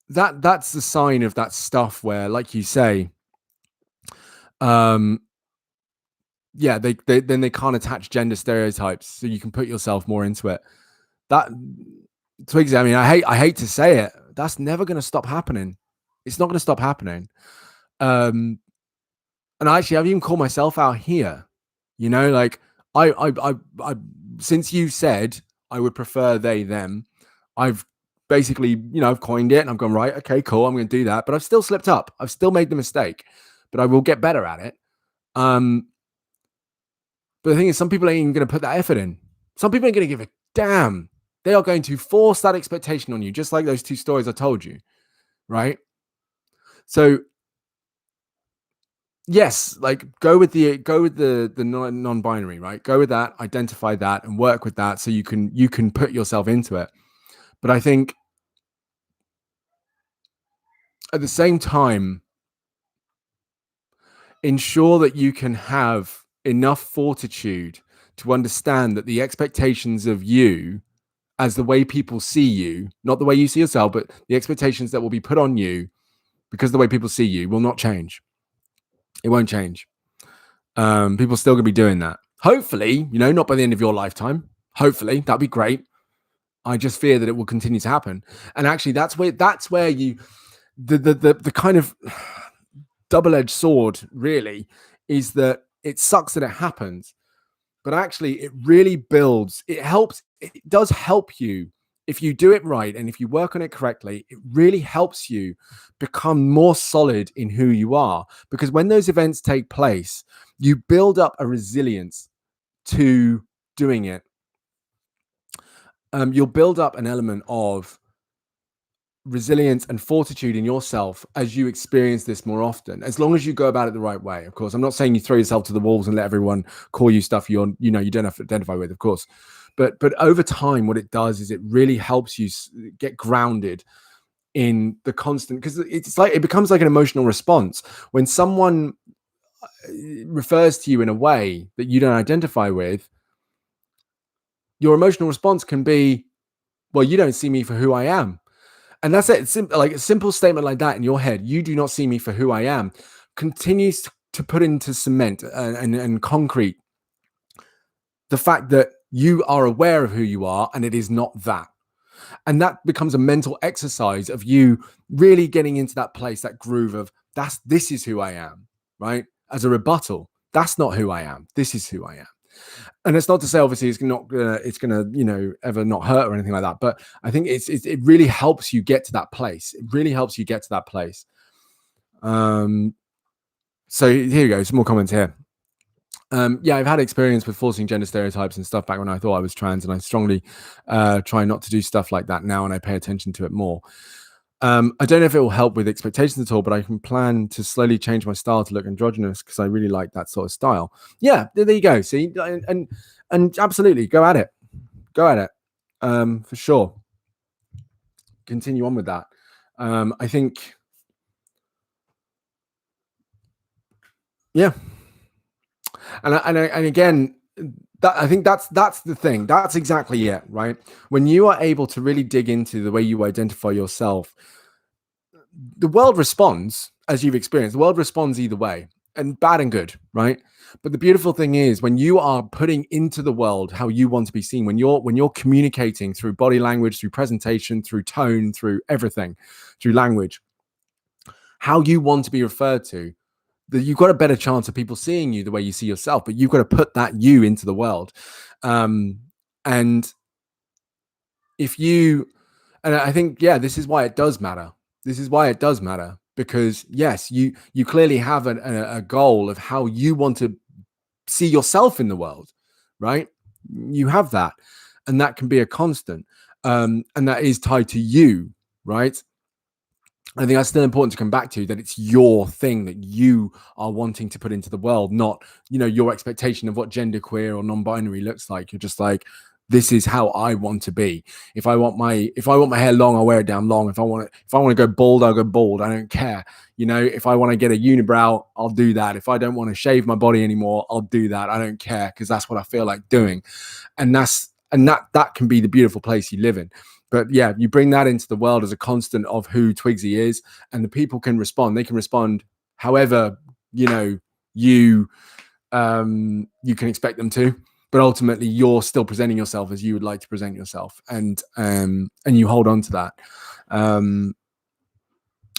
That's the sign of that stuff where, like you say, yeah, they can't attach gender stereotypes, so you can put yourself more into it. That Twigs, I mean, I hate to say it, that's never going to stop happening. It's not going to stop happening. And actually, I've even called myself out here. Like, I since you said I would prefer they, them, I've basically, I've coined it and I've gone, right, okay, cool, I'm going to do that. But I've still slipped up. I've still made the mistake, but I will get better at it. But the thing is, some people ain't even going to put that effort in. Some people ain't going to give a damn. They are going to force that expectation on you, just like those two stories I told you, right? So yes, like go with the non-binary, right? Go with that, identify that, and work with that so you can put yourself into it. But I think at the same time, ensure that you can have enough fortitude to understand that the expectations of you as the way people see you, not the way you see yourself, but the expectations that will be put on you because the way people see you will not change. It won't change. People still gonna be doing that. Hopefully, not by the end of your lifetime. Hopefully, that'd be great. I just fear that it will continue to happen. And actually, that's where you the kind of double-edged sword really is that it sucks that it happens, but actually it really builds. It helps. It does help you if you do it right and if you work on it correctly. It really helps you become more solid in who you are, because when those events take place, you build up a resilience to doing it. You'll build up an element of resilience and fortitude in yourself as you experience this more often, as long as you go about it the right way. Of course, I'm not saying you throw yourself to the wolves and let everyone call you stuff you don't have to identify with, of course, but over time, what it does is it really helps you get grounded in the constant, because it's like it becomes like an emotional response when someone refers to you in a way that you don't identify with. Your emotional response can be, well, you don't see me for who I am. And that's it. It's like a simple statement like that in your head. You do not see me for who I am. Continues to put into cement and concrete the fact that you are aware of who you are and it is not that. And that becomes a mental exercise of you really getting into that place, that groove of this is who I am, right? As a rebuttal, that's not who I am. This is who I am. And it's not to say obviously it's gonna ever not hurt or anything like that, but I think it really helps you get to that place. It really helps you get to that place. So here you go, some more comments here. Yeah, I've had experience with forcing gender stereotypes and stuff back when I thought I was trans, and I strongly try not to do stuff like that now, and I pay attention to it more. I don't know if it will help with expectations at all, but I can plan to slowly change my style to look androgynous because I really like that sort of style. Yeah, there you go. See, and absolutely go at it. For sure. Continue on with that. I think, yeah. And again, that I think that's the thing. That's exactly it, right? When you are able to really dig into the way you identify yourself, the world responds as you've experienced. The world responds either way, and bad and good, right? But the beautiful thing is when you are putting into the world how you want to be seen, when you're communicating through body language, through presentation, through tone, through everything, through language, how you want to be referred to, that you've got a better chance of people seeing you the way you see yourself. But you've got to put that you into the world, and if you, and I think, yeah, this is why it does matter. Because yes, you clearly have a goal of how you want to see yourself in the world, right? You have that, and that can be a constant, and that is tied to you, right? I think that's still important to come back to, that it's your thing that you are wanting to put into the world, not, your expectation of what genderqueer or non-binary looks like. You're just like, this is how I want to be. If I want my hair long, I'll wear it down long. If I want to go bald, I'll go bald. I don't care. If I want to get a unibrow, I'll do that. If I don't want to shave my body anymore, I'll do that. I don't care, because that's what I feel like doing. And that can be the beautiful place you live in. But yeah, you bring that into the world as a constant of who Twigsy is, and the people can respond. They can respond however, you can expect them to. But ultimately, you're still presenting yourself as you would like to present yourself, and you hold on to that.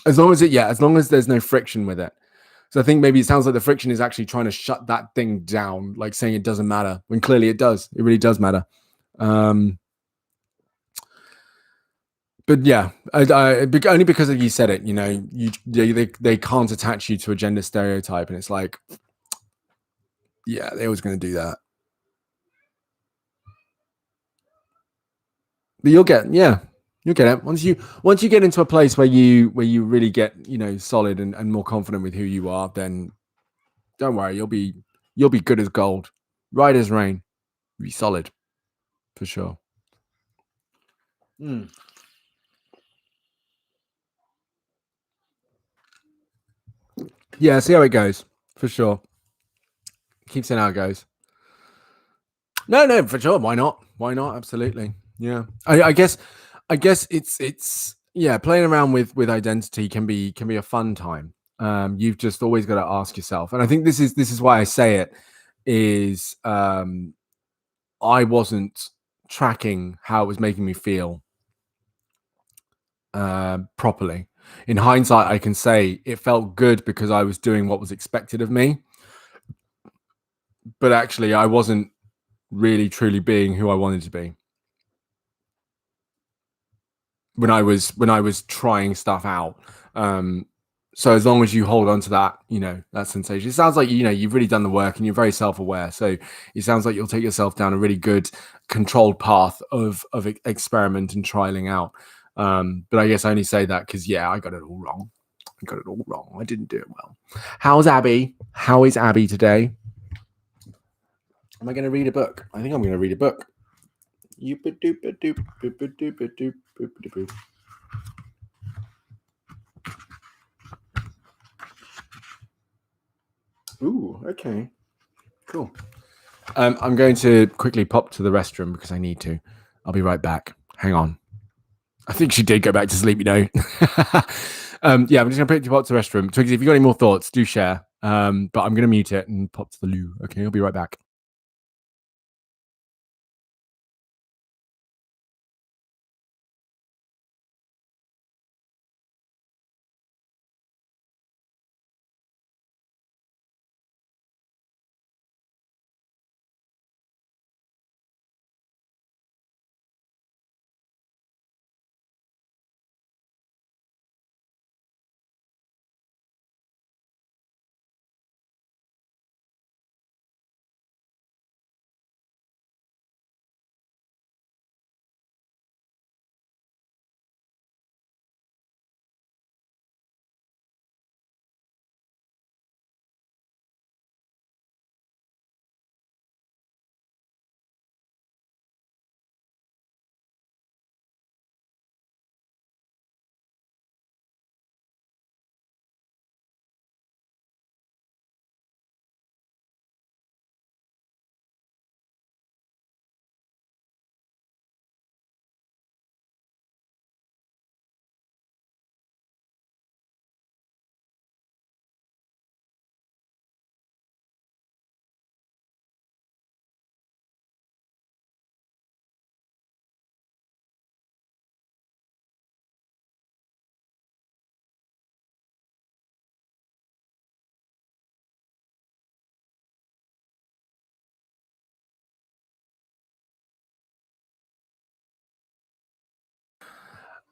As long as there's no friction with it. So I think maybe it sounds like the friction is actually trying to shut that thing down, like saying it doesn't matter, when clearly it does. It really does matter. But yeah, only because you said it, they can't attach you to a gender stereotype, and it's like, yeah, they're always going to do that. But you'll get it once you get into a place where you really get solid and more confident with who you are. Then don't worry, you'll be good as gold, right as rain. You'll be solid for sure. Yeah, see how it goes for sure. Keep seeing how it goes. No, for sure. Why not? Why not? Absolutely. Yeah. I guess it's yeah. Playing around with identity can be a fun time. You've just always got to ask yourself, and I think this is why I say it is I wasn't tracking how it was making me feel properly. In hindsight, I can say it felt good because I was doing what was expected of me, but actually, I wasn't really truly being who I wanted to be when I was trying stuff out. So as long as you hold on to that, that sensation, it sounds like you've really done the work and you're very self-aware. So it sounds like you'll take yourself down a really good, controlled path of experiment and trialing out. But I guess I only say that because I got it all wrong. I didn't do it well. How's Abby? How is Abby today? Am I going to read a book? I think I'm going to read a book. Ooh, okay. Cool. I'm going to quickly pop to the restroom because I need to. I'll be right back. Hang on. I think she did go back to sleep, yeah, I'm just going to pop to the restroom. Twigsy, if you've got any more thoughts, do share. But I'm going to mute it and pop to the loo. Okay, I'll be right back.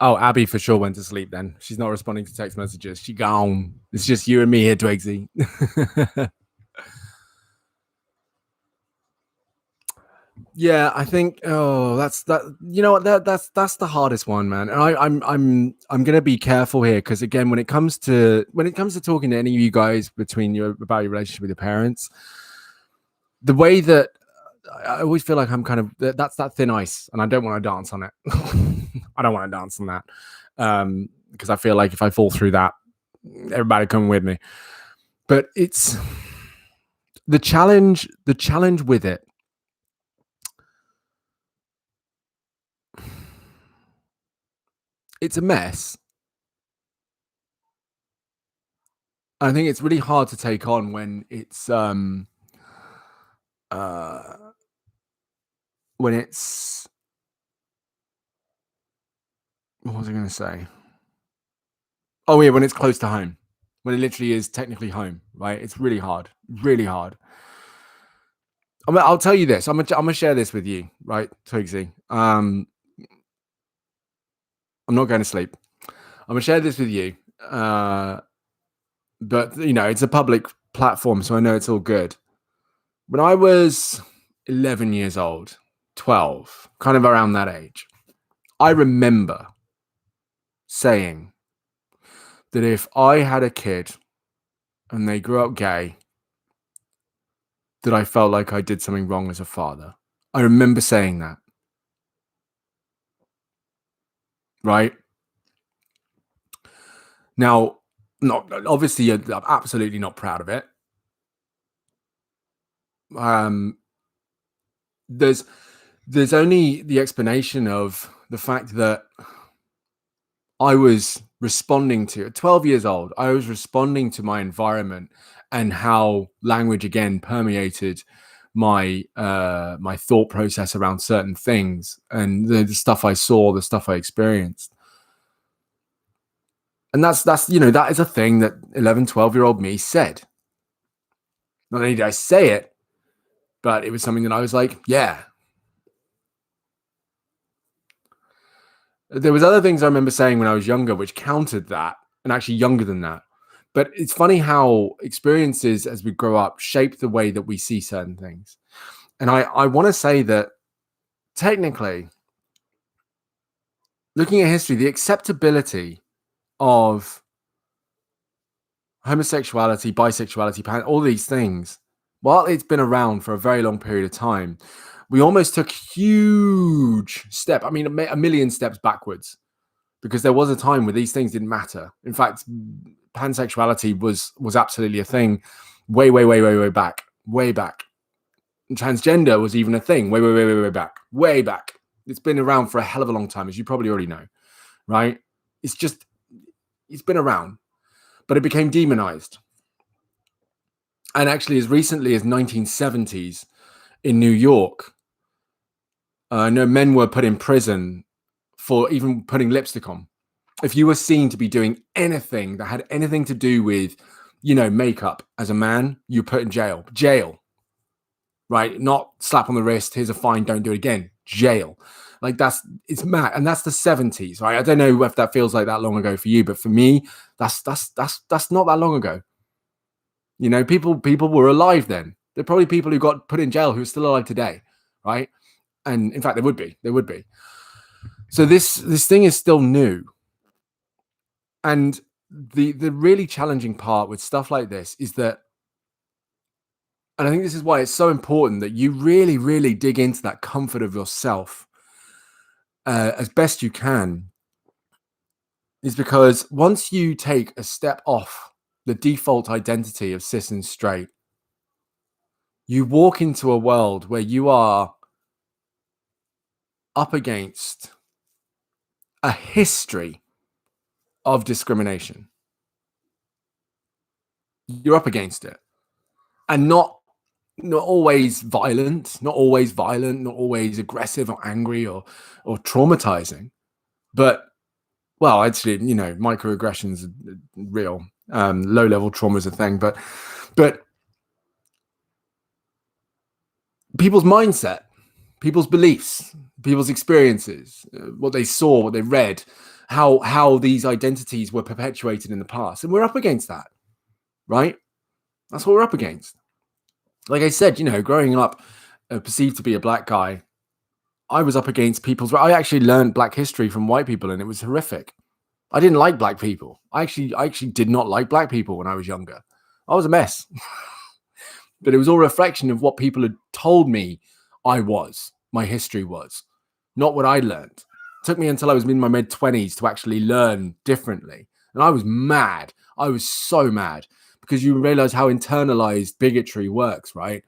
Oh, Abby for sure went to sleep then. She's not responding to text messages. She gone. It's just you and me here, Twigsy. Yeah, I think that's that. You know what? That's the hardest one, man. And I'm gonna be careful here because again, when it comes to talking to any of you guys about your relationship with your parents, the way that I always feel like I'm kind of that's that thin ice, and I don't want to dance on it. I don't want to dance on that because I feel like if I fall through that, everybody come with me. But it's the challenge. The challenge with it. It's a mess. I think it's really hard to take on when it's when it's what was I going to say? Oh yeah, when it's close to home. when it literally is technically home, right? It's really hard, really hard. I'll tell you this. I'm gonna share this with you, right, Twigsy. I'm not going to sleep. I'm gonna share this with you, but it's a public platform, so I know it's all good. When I was 11 years old, 12, kind of around that age, I remember saying that if I had a kid and they grew up gay, that I felt like I did something wrong as a father. I remember saying that, right? Now, not obviously, I'm absolutely not proud of it. There's only the explanation of the fact that I was responding to, at 12 years old, I was responding to my environment and how language again permeated my my thought process around certain things and the stuff I saw, the stuff I experienced. And that's that is a thing that 11, 12-year-old me said. Not only did I say it, but it was something that I was like, yeah. There was other things I remember saying when I was younger which countered that, and actually younger than that. But it's funny how experiences as we grow up shape the way that we see certain things. And I want to say that technically, looking at history, the acceptability of homosexuality, bisexuality, all these things, while it's been around for a very long period of time, we almost took huge step. I mean, a million steps backwards, because there was a time where these things didn't matter. In fact, pansexuality was absolutely a thing way back, way back. And transgender was even a thing way back, way back. It's been around for a hell of a long time, as you probably already know, right? It's been around, but it became demonized. And actually, as recently as 1970s in New York, I know men were put in prison for even putting lipstick on. If you were seen to be doing anything that had anything to do with, makeup as a man, you put in jail, right? Not slap on the wrist. Here's a fine. Don't do it again. Jail. Like it's mad. And that's the 70s, right? I don't know if that feels like that long ago for you, but for me, that's not that long ago. People were alive then. There are probably people who got put in jail who are still alive today, right? And in fact, there would be. So this thing is still new. And the really challenging part with stuff like this is that, and I think this is why it's so important that you really, really dig into that comfort of yourself as best you can, is because once you take a step off the default identity of cis and straight, you walk into a world where you are up against a history of discrimination. You're up against it, and not always violent, not always aggressive or angry or traumatizing, but actually, microaggressions are real. Low-level trauma is a thing, but people's mindset, people's beliefs, people's experiences, what they saw, what they read, how these identities were perpetuated in the past, and we're up against that, right? That's what we're up against. Like I said, growing up, perceived to be a black guy, I was up against I actually learned black history from white people, and it was horrific. I didn't like black people. I actually did not like black people when I was younger. I was a mess. But it was all a reflection of what people had told me my history was, not what I learned. It took me until I was in my mid-20s to actually learn differently. And I was mad. I was so mad, because you realize how internalized bigotry works, right?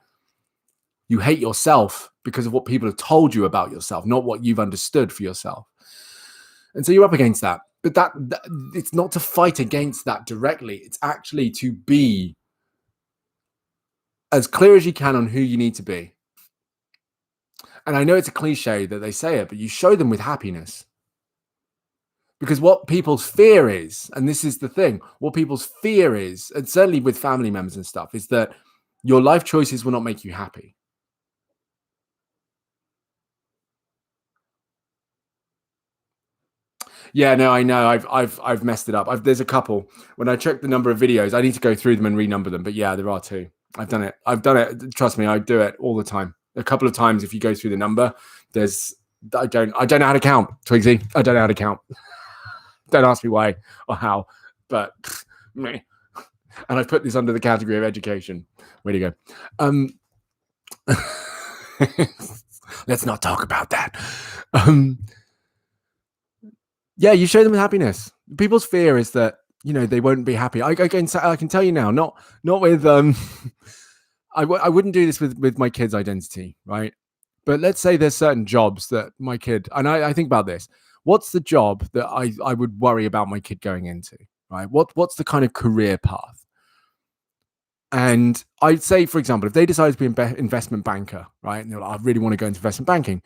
You hate yourself because of what people have told you about yourself, not what you've understood for yourself. And so you're up against that. But that it's not to fight against that directly. It's actually to be as clear as you can on who you need to be. And I know it's a cliche that they say it, but you show them with happiness. Because what people's fear is, and this is the thing, what people's fear is, and certainly with family members and stuff, is that your life choices will not make you happy. Yeah, no, I know. I've messed it up. There's a couple. When I check the number of videos, I need to go through them and renumber them. But yeah, there are two. I've done it. I've done it. Trust me, I do it all the time. A couple of times, if you go through the number, there's I don't know how to count, Twigsy. I don't know how to count. Don't ask me why or how. But meh. And I've put this under the category of education. Way to go. Let's not talk about that. Yeah, you show them happiness. People's fear is that they won't be happy. I can tell you now, not with I wouldn't do this with my kid's identity, right? But let's say there's certain jobs that my kid, and I think about this. What's the job that I would worry about my kid going into, right? What's the kind of career path? And I'd say, for example, if they decided to be an investment banker, right, and they're like, I really want to go into investment banking,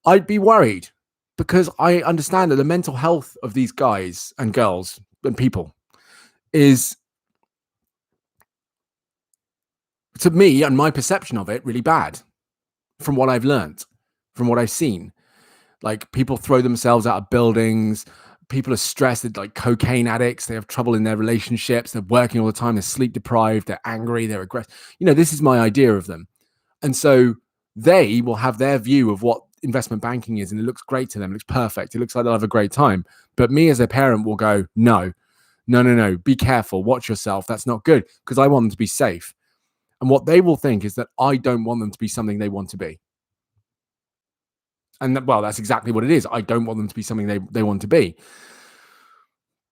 I'd be worried because I understand that the mental health of these guys and girls and people is, to me and my perception of it, really bad from what I've learned, from what I've seen. Like, people throw themselves out of buildings. People are stressed. They're like cocaine addicts. They have trouble in their relationships. They're working all the time. They're sleep deprived. They're angry. They're aggressive. This is my idea of them. And so they will have their view of what investment banking is, and it looks great to them. It looks perfect. It looks like they'll have a great time. But me as a parent will go, no, be careful. Watch yourself. That's not good, because I want them to be safe. And what they will think is that I don't want them to be something they want to be. And well, that's exactly what it is. I don't want them to be something they want to be.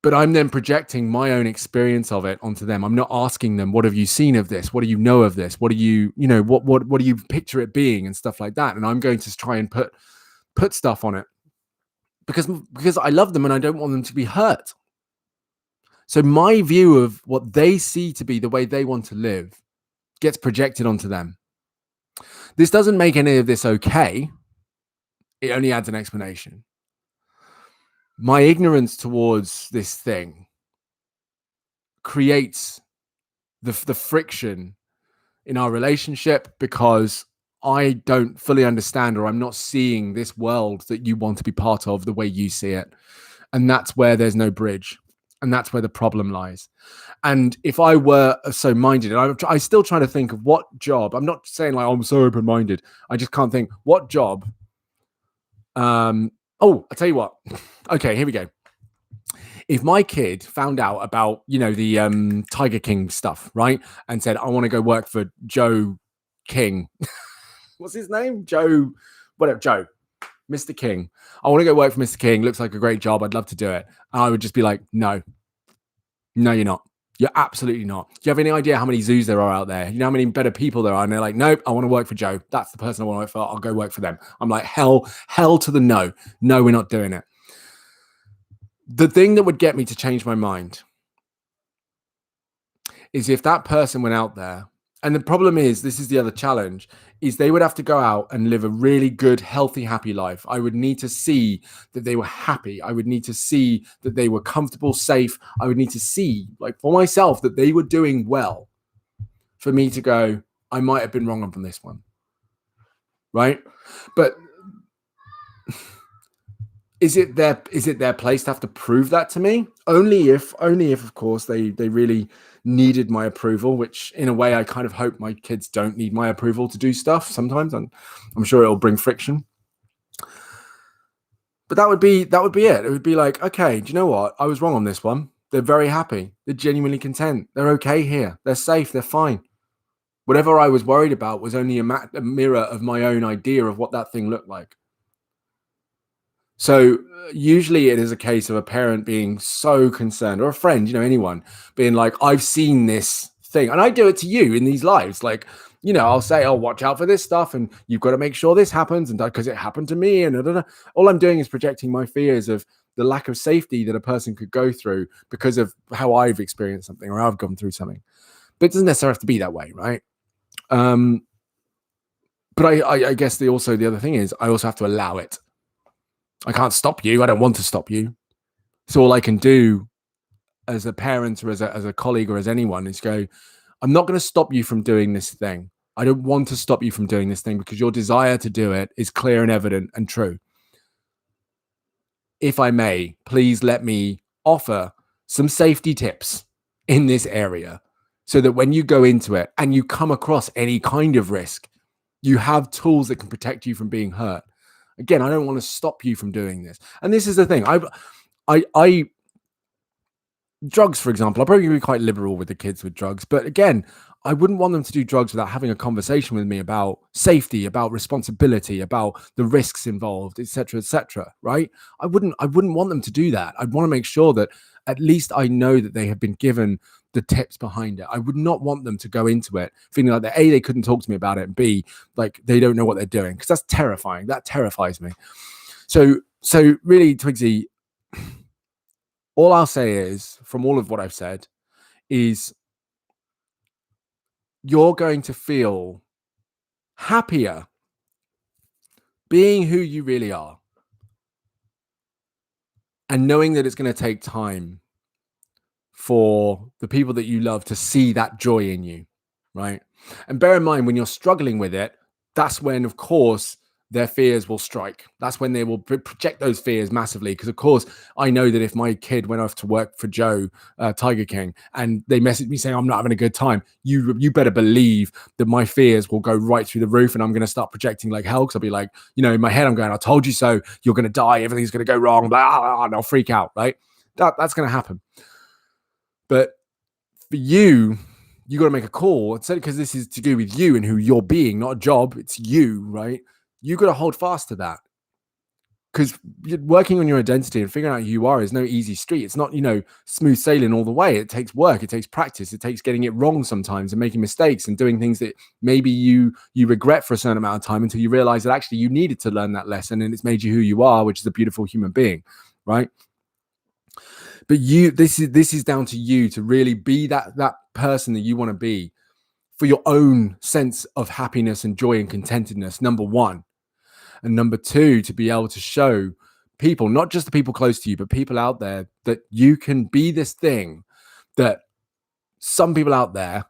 But I'm then projecting my own experience of it onto them. I'm not asking them, what have you seen of this? What do you know of this? What do you, what do you picture it being, and stuff like that? And I'm going to try and put stuff on it because I love them and I don't want them to be hurt. So my view of what they see to be the way they want to live gets projected onto them. This doesn't make any of this okay. It only adds an explanation. My ignorance towards this thing creates the friction in our relationship because I don't fully understand, or I'm not seeing this world that you want to be part of the way you see it. And that's where there's no bridge. And that's where the problem lies. And if I were so minded, and I still trying to think of what job, I'm not saying like, oh, I'm so open-minded. I just can't think what job. I'll tell you what. Okay, here we go. If my kid found out about, the Tiger King stuff, right? And said, I want to go work for Joe King. What's his name? Joe, Mr. King. I want to go work for Mr. King. Looks like a great job. I'd love to do it. And I would just be like, no, you're not. You're absolutely not. Do you have any idea how many zoos there are out there? You know how many better people there are? And they're like, nope, I want to work for Joe. That's the person I want to work for. I'll go work for them. I'm like, hell to the no. No, we're not doing it. The thing that would get me to change my mind is if that person went out there, and the problem is, this is the other challenge, is they would have to go out and live a really good, healthy, happy life. I would need to see that they were happy. I would need to see that they were comfortable, safe. I would need to see, like, for myself, that they were doing well for me to go, I might have been wrong on this one. Right? But is it their place to have to prove that to me? Only if, of course, they really needed my approval, which in a way I kind of hope my kids don't need my approval to do stuff sometimes. And I'm sure it'll bring friction. But that would be it. It would be like, okay, do you know what? I was wrong on this one. They're very happy. They're genuinely content. They're okay here. They're safe. They're fine. Whatever I was worried about was only a mirror of my own idea of what that thing looked like. So usually it is a case of a parent being so concerned, or a friend, anyone being like, I've seen this thing. And I do it to you in these lives. Like, I'll say, oh, watch out for this stuff. And you've got to make sure this happens. And because it happened to me. And all I'm doing is projecting my fears of the lack of safety that a person could go through because of how I've experienced something or I've gone through something. But it doesn't necessarily have to be that way, right? But I guess the other thing is I also have to allow it. I can't stop you. I don't want to stop you. So all I can do as a parent or as a colleague or as anyone is go, I'm not going to stop you from doing this thing. I don't want to stop you from doing this thing because your desire to do it is clear and evident and true. If I may, please let me offer some safety tips in this area so that when you go into it and you come across any kind of risk, you have tools that can protect you from being hurt. Again, I don't want to stop you from doing this. And this is the thing. I drugs, for example, I'll probably be quite liberal with the kids with drugs. But again, I wouldn't want them to do drugs without having a conversation with me about safety, about responsibility, about the risks involved, etc., etc. Right? I wouldn't want them to do that. I'd want to make sure that at least I know that they have been given the tips behind it. I would not want them to go into it feeling like that A, they couldn't talk to me about it, and B, like they don't know what they're doing, because that's terrifying. That terrifies me. So really, Twigsy, all I'll say is, from all of what I've said, is you're going to feel happier being who you really are and knowing that it's going to take time for the people that you love to see that joy in you, right? And bear in mind, when you're struggling with it, that's when, of course, their fears will strike. That's when they will project those fears massively. Because, of course, I know that if my kid went off to work for Joe, Tiger King, and they messaged me saying, I'm not having a good time, you better believe that my fears will go right through the roof, and I'm going to start projecting like hell. Because I'll be like, in my head, I'm going, I told you so. You're going to die. Everything's going to go wrong. Blah, blah, blah, and I'll freak out, right? That's going to happen. But for you got to make a call, because this is to do with you and who you're being, not a job. It's you, right? You got to hold fast to that, because working on your identity and figuring out who you are is no easy street. It's not, smooth sailing all the way. It takes work. It takes practice. It takes getting it wrong sometimes and making mistakes and doing things that maybe you regret for a certain amount of time until you realize that actually you needed to learn that lesson and it's made you who you are, which is a beautiful human being, right? But this is down to you to really be that person that you want to be for your own sense of happiness and joy and contentedness, number one. And number two, to be able to show people, not just the people close to you, but people out there, that you can be this thing that some people out there,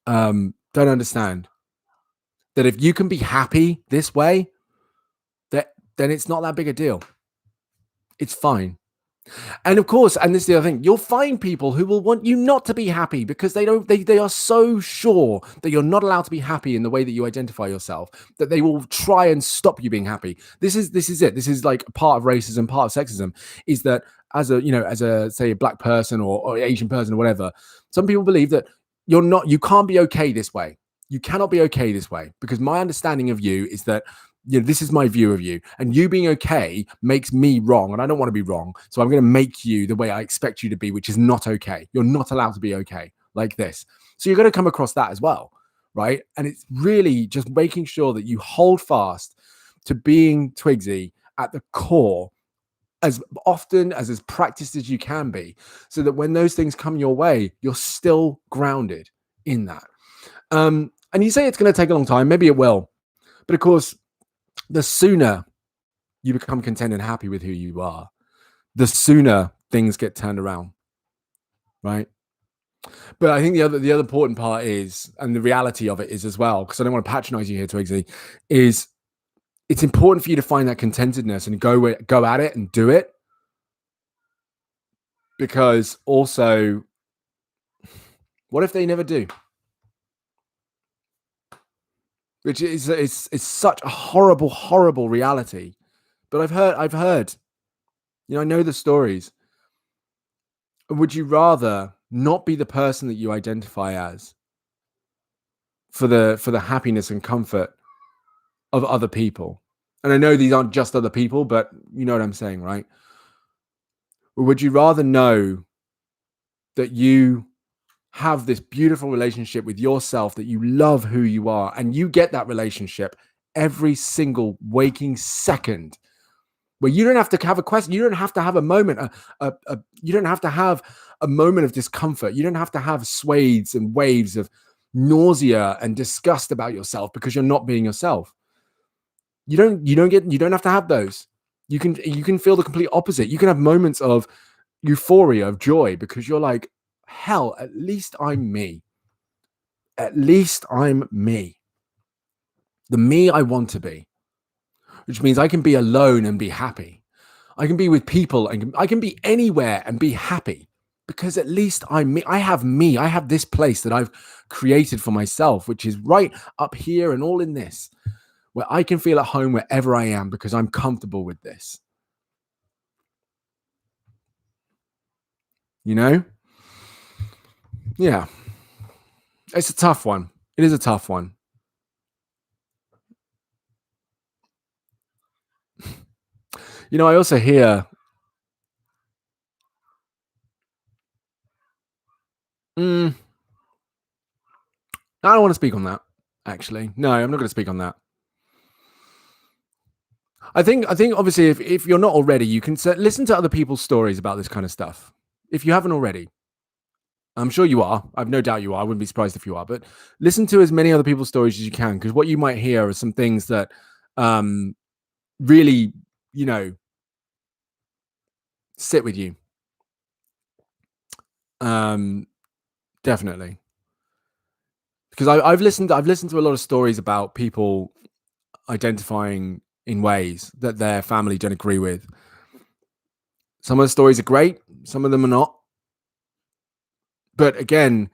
don't understand. That if you can be happy this way, then it's not that big a deal. It's fine. And of course, and this is the other thing, you'll find people who will want you not to be happy because they are so sure that you're not allowed to be happy in the way that you identify yourself, that they will try and stop you being happy. This is it. This is like part of racism, part of sexism, is that as a say a black person or Asian person or whatever, some people believe that you can't be okay this way. You cannot be okay this way, because my understanding of you is that this is my view of you, and you being okay makes me wrong, and I don't want to be wrong. So I'm going to make you the way I expect you to be, which is not okay. You're not allowed to be okay like this. So you're going to come across that as well, right? And it's really just making sure that you hold fast to being Twigsy at the core as often as practiced as you can be, so that when those things come your way, you're still grounded in that. And you say it's going to take a long time. Maybe it will. But of course, the sooner you become content and happy with who you are, the sooner things get turned around, right? But I think the other important part is, and the reality of it is as well, because I don't want to patronize you here, Twigsy, is it's important for you to find that contentedness and go at it and do it. Because also, what if they never do? Which is such a horrible, horrible reality. But I've heard, I know the stories. Would you rather not be the person that you identify as for the happiness and comfort of other people? And I know these aren't just other people, but you know what I'm saying, right? Or would you rather know that you have this beautiful relationship with yourself, that you love who you are, and you get that relationship every single waking second, where you don't have to have a question, you don't have to have a moment, you don't have to have a moment of discomfort, you don't have to have swathes and waves of nausea and disgust about yourself because you're not being yourself. You don't have to have those. You can feel the complete opposite. You can have moments of euphoria, of joy, because you're like, hell, at least I'm me. At least I'm me. The me I want to be, which means I can be alone and be happy. I can be with people and I can be anywhere and be happy, because at least I'm me. I have me. I have this place that I've created for myself, which is right up here and all in this, where I can feel at home wherever I am because I'm comfortable with this. You know? Yeah. It's a tough one. It is a tough one. I also hear, mm, I don't want to speak on that, actually. No, I'm not going to speak on that. I think obviously if you're not already, you can listen to other people's stories about this kind of stuff. If you haven't already, I'm sure you are. I've no doubt you are. I wouldn't be surprised if you are. But listen to as many other people's stories as you can, because what you might hear are some things that really, sit with you. Definitely, because I've listened to a lot of stories about people identifying in ways that their family don't agree with. Some of the stories are great. Some of them are not. But again,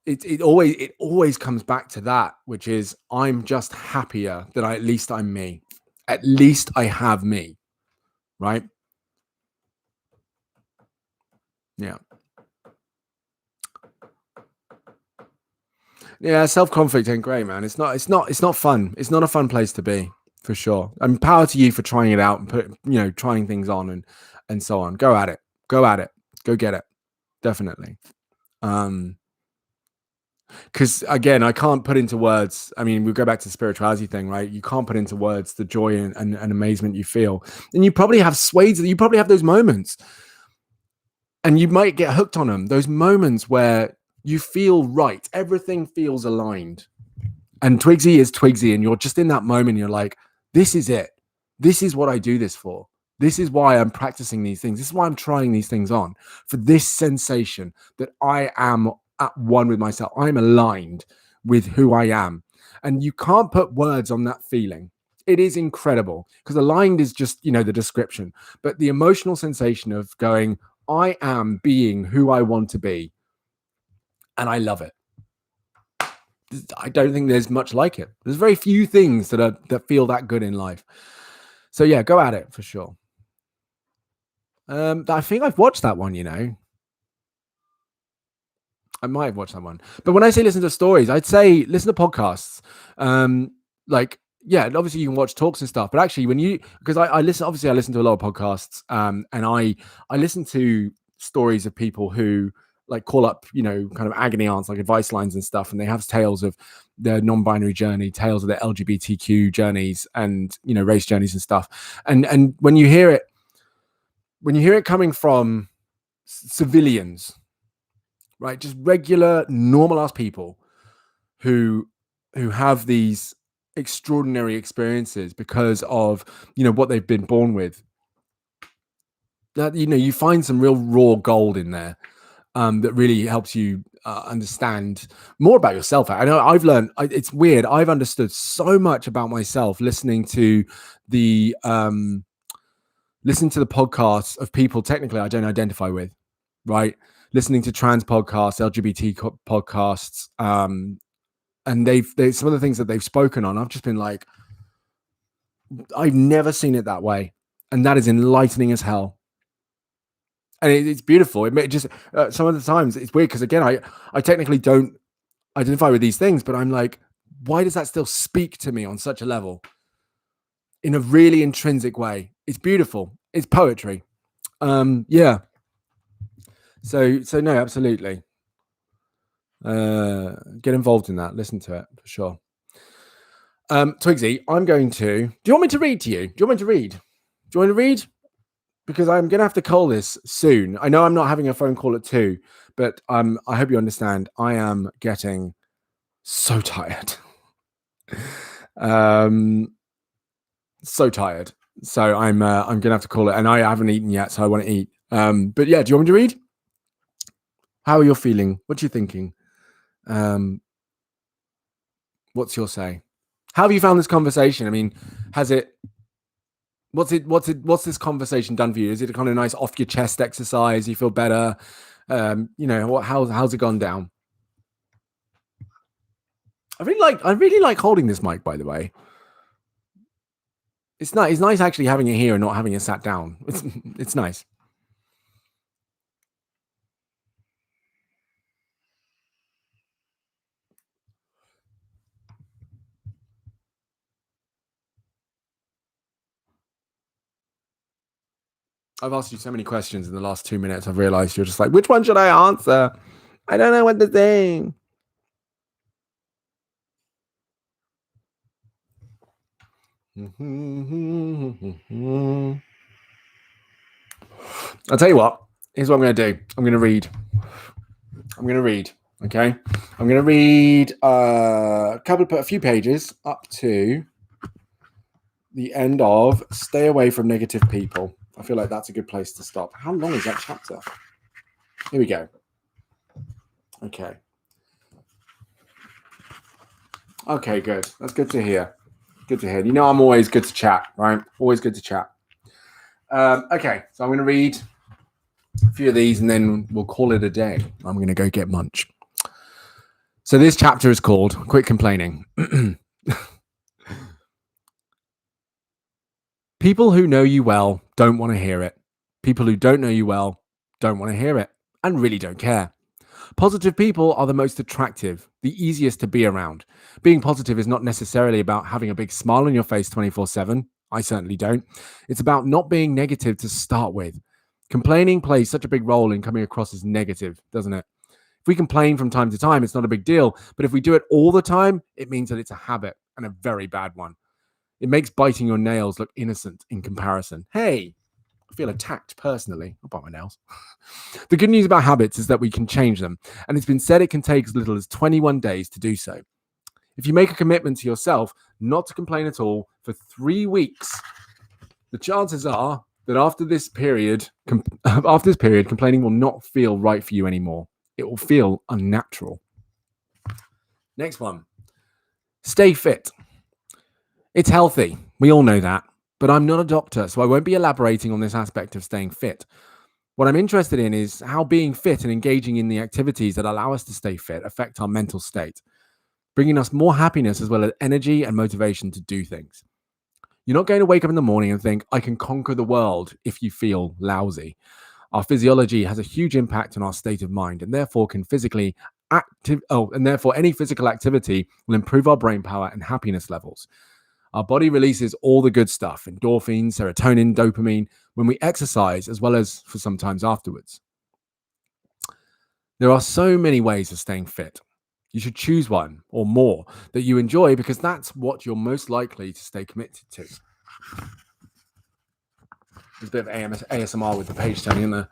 it always comes back to that, which is I'm just happier that at least I'm me. At least I have me, right? Yeah. Yeah, self-conflict ain't great, man. It's not fun. It's not a fun place to be, for sure. And power to you for trying it out and trying things on and so on. Go at it. Go at it. Go get it. Definitely. Because again, I can't put into words. I mean, we go back to the spirituality thing, right? You can't put into words the joy and amazement you feel. And you probably have you probably have those moments. And you might get hooked on them. Those moments where you feel right. Everything feels aligned. And Twigsy is Twigsy. And you're just in that moment. You're like, this is it. This is what I do this for. This is why I'm practicing these things. This is why I'm trying these things on, for this sensation that I am at one with myself. I'm aligned with who I am. And you can't put words on that feeling. It is incredible, because aligned is just, the description. But the emotional sensation of going, I am being who I want to be, and I love it. I don't think there's much like it. There's very few things that feel that good in life. So yeah, go at it for sure. I think I've watched that one. I might have watched that one. But when I say listen to stories, I'd say listen to podcasts. Like, yeah, obviously you can watch talks and stuff, but actually because I listen to a lot of podcasts, and I listen to stories of people who like call up, kind of agony aunts, like advice lines and stuff. And they have tales of their non-binary journey, tales of their LGBTQ journeys and, race journeys and stuff. And when you hear it coming from civilians, right? Just regular, normal ass people who have these extraordinary experiences because of what they've been born with. That you find some real raw gold in there, that really helps you understand more about yourself. I know I've learned. It's weird. I've understood so much about myself listening to the podcasts of people technically I don't identify with, right? Listening to trans podcasts, LGBT podcasts, and they some of the things that they've spoken on, I've just been like, I've never seen it that way, and that is enlightening as hell. And it's beautiful. It just some of the times it's weird, because again, I technically don't identify with these things, but I'm like, why does that still speak to me on such a level, in a really intrinsic way? It's beautiful. It's poetry. Yeah. So no, absolutely. Get involved in that. Listen to it for sure. Twigsy, I'm going to. Do you want me to read to you? Do you want me to read? Do you want to read? Because I'm going to have to call this soon. I know I'm not having a phone call at 2, but I hope you understand. I am getting so tired. So tired. So I'm gonna have to call it, and I haven't eaten yet, so I want to eat. But yeah, do you want me to read? How are you feeling? What are you thinking? What's your say? How have you found this conversation? I mean, has it? What's this conversation done for you? Is it a kind of nice off your chest exercise? You feel better? How's it gone down? I really like holding this mic, by the way. It's nice actually having it here and not having it sat down. It's nice. I've asked you so many questions in the last 2 minutes. I've realized you're just like, which one should I answer? I don't know what to say. I'll tell you what. Here's what I'm going to do. I'm going to read. Okay. I'm going to read a few pages up to the end of Stay Away from Negative People. I feel like that's a good place to stop. How long is that chapter? Here we go. Okay. Okay, good. That's good to hear. Good to hear. You know, I'm always good to chat, right? Always good to chat. Okay, so I'm going to read a few of these and then we'll call it a day. I'm going to go get munch. So this chapter is called Quit Complaining. People who know you well don't want to hear it. People who don't know you well don't want to hear it and really don't care. Positive people are the most attractive, the easiest to be around. Being positive is not necessarily about having a big smile on your face 24/7. I certainly don't. It's about not being negative to start with. Complaining plays such a big role in coming across as negative, doesn't it? If we complain from time to time, it's not a big deal. But if we do it all the time, it means that it's a habit and a very bad one. It makes biting your nails look innocent in comparison. Hey, I feel attacked personally. I'll bite my nails. The good news about habits is that we can change them. And it's been said it can take as little as 21 days to do so. If you make a commitment to yourself not to complain at all for 3 weeks, the chances are that after this period, complaining will not feel right for you anymore. It will feel unnatural. Next one. Stay fit. It's healthy. We all know that. But I'm not a doctor, so I won't be elaborating on this aspect of staying fit. What I'm interested in is how being fit and engaging in the activities that allow us to stay fit affect our mental state, bringing us more happiness as well as energy and motivation to do things. You're not going to wake up in the morning and think, I can conquer the world if you feel lousy. Our physiology has a huge impact on our state of mind and therefore any physical activity will improve our brain power and happiness levels. Our body releases all the good stuff, endorphins, serotonin, dopamine, when we exercise, as well as for sometimes afterwards. There are so many ways of staying fit. You should choose one or more that you enjoy because that's what you're most likely to stay committed to. There's a bit of ASMR with the page turning in there.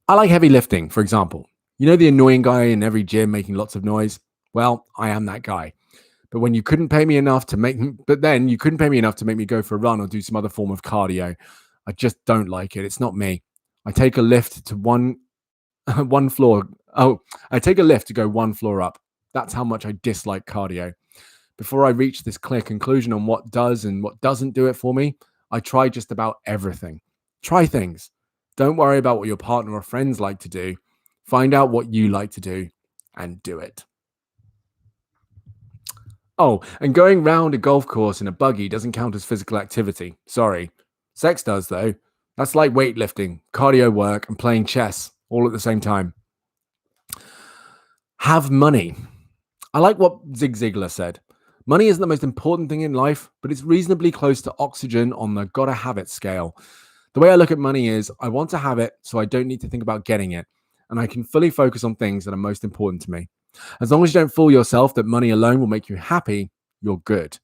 I like heavy lifting, for example. You know the annoying guy in every gym making lots of noise? Well, I am that guy. But then you couldn't pay me enough to make me go for a run or do some other form of cardio. I just don't like it. It's not me. I take a lift to one floor. I take a lift to go one floor up. That's how much I dislike cardio. Before I reach this clear conclusion on what does and what doesn't do it for me, I try just about everything. Try things. Don't worry about what your partner or friends like to do. Find out what you like to do and do it. Oh, and going round a golf course in a buggy doesn't count as physical activity. Sorry. Sex does, though. That's like weightlifting, cardio work, and playing chess all at the same time. Have money. I like what Zig Ziglar said. Money isn't the most important thing in life, but it's reasonably close to oxygen on the gotta have it scale. The way I look at money is I want to have it so I don't need to think about getting it, and I can fully focus on things that are most important to me. As long as you don't fool yourself that money alone will make you happy, you're good.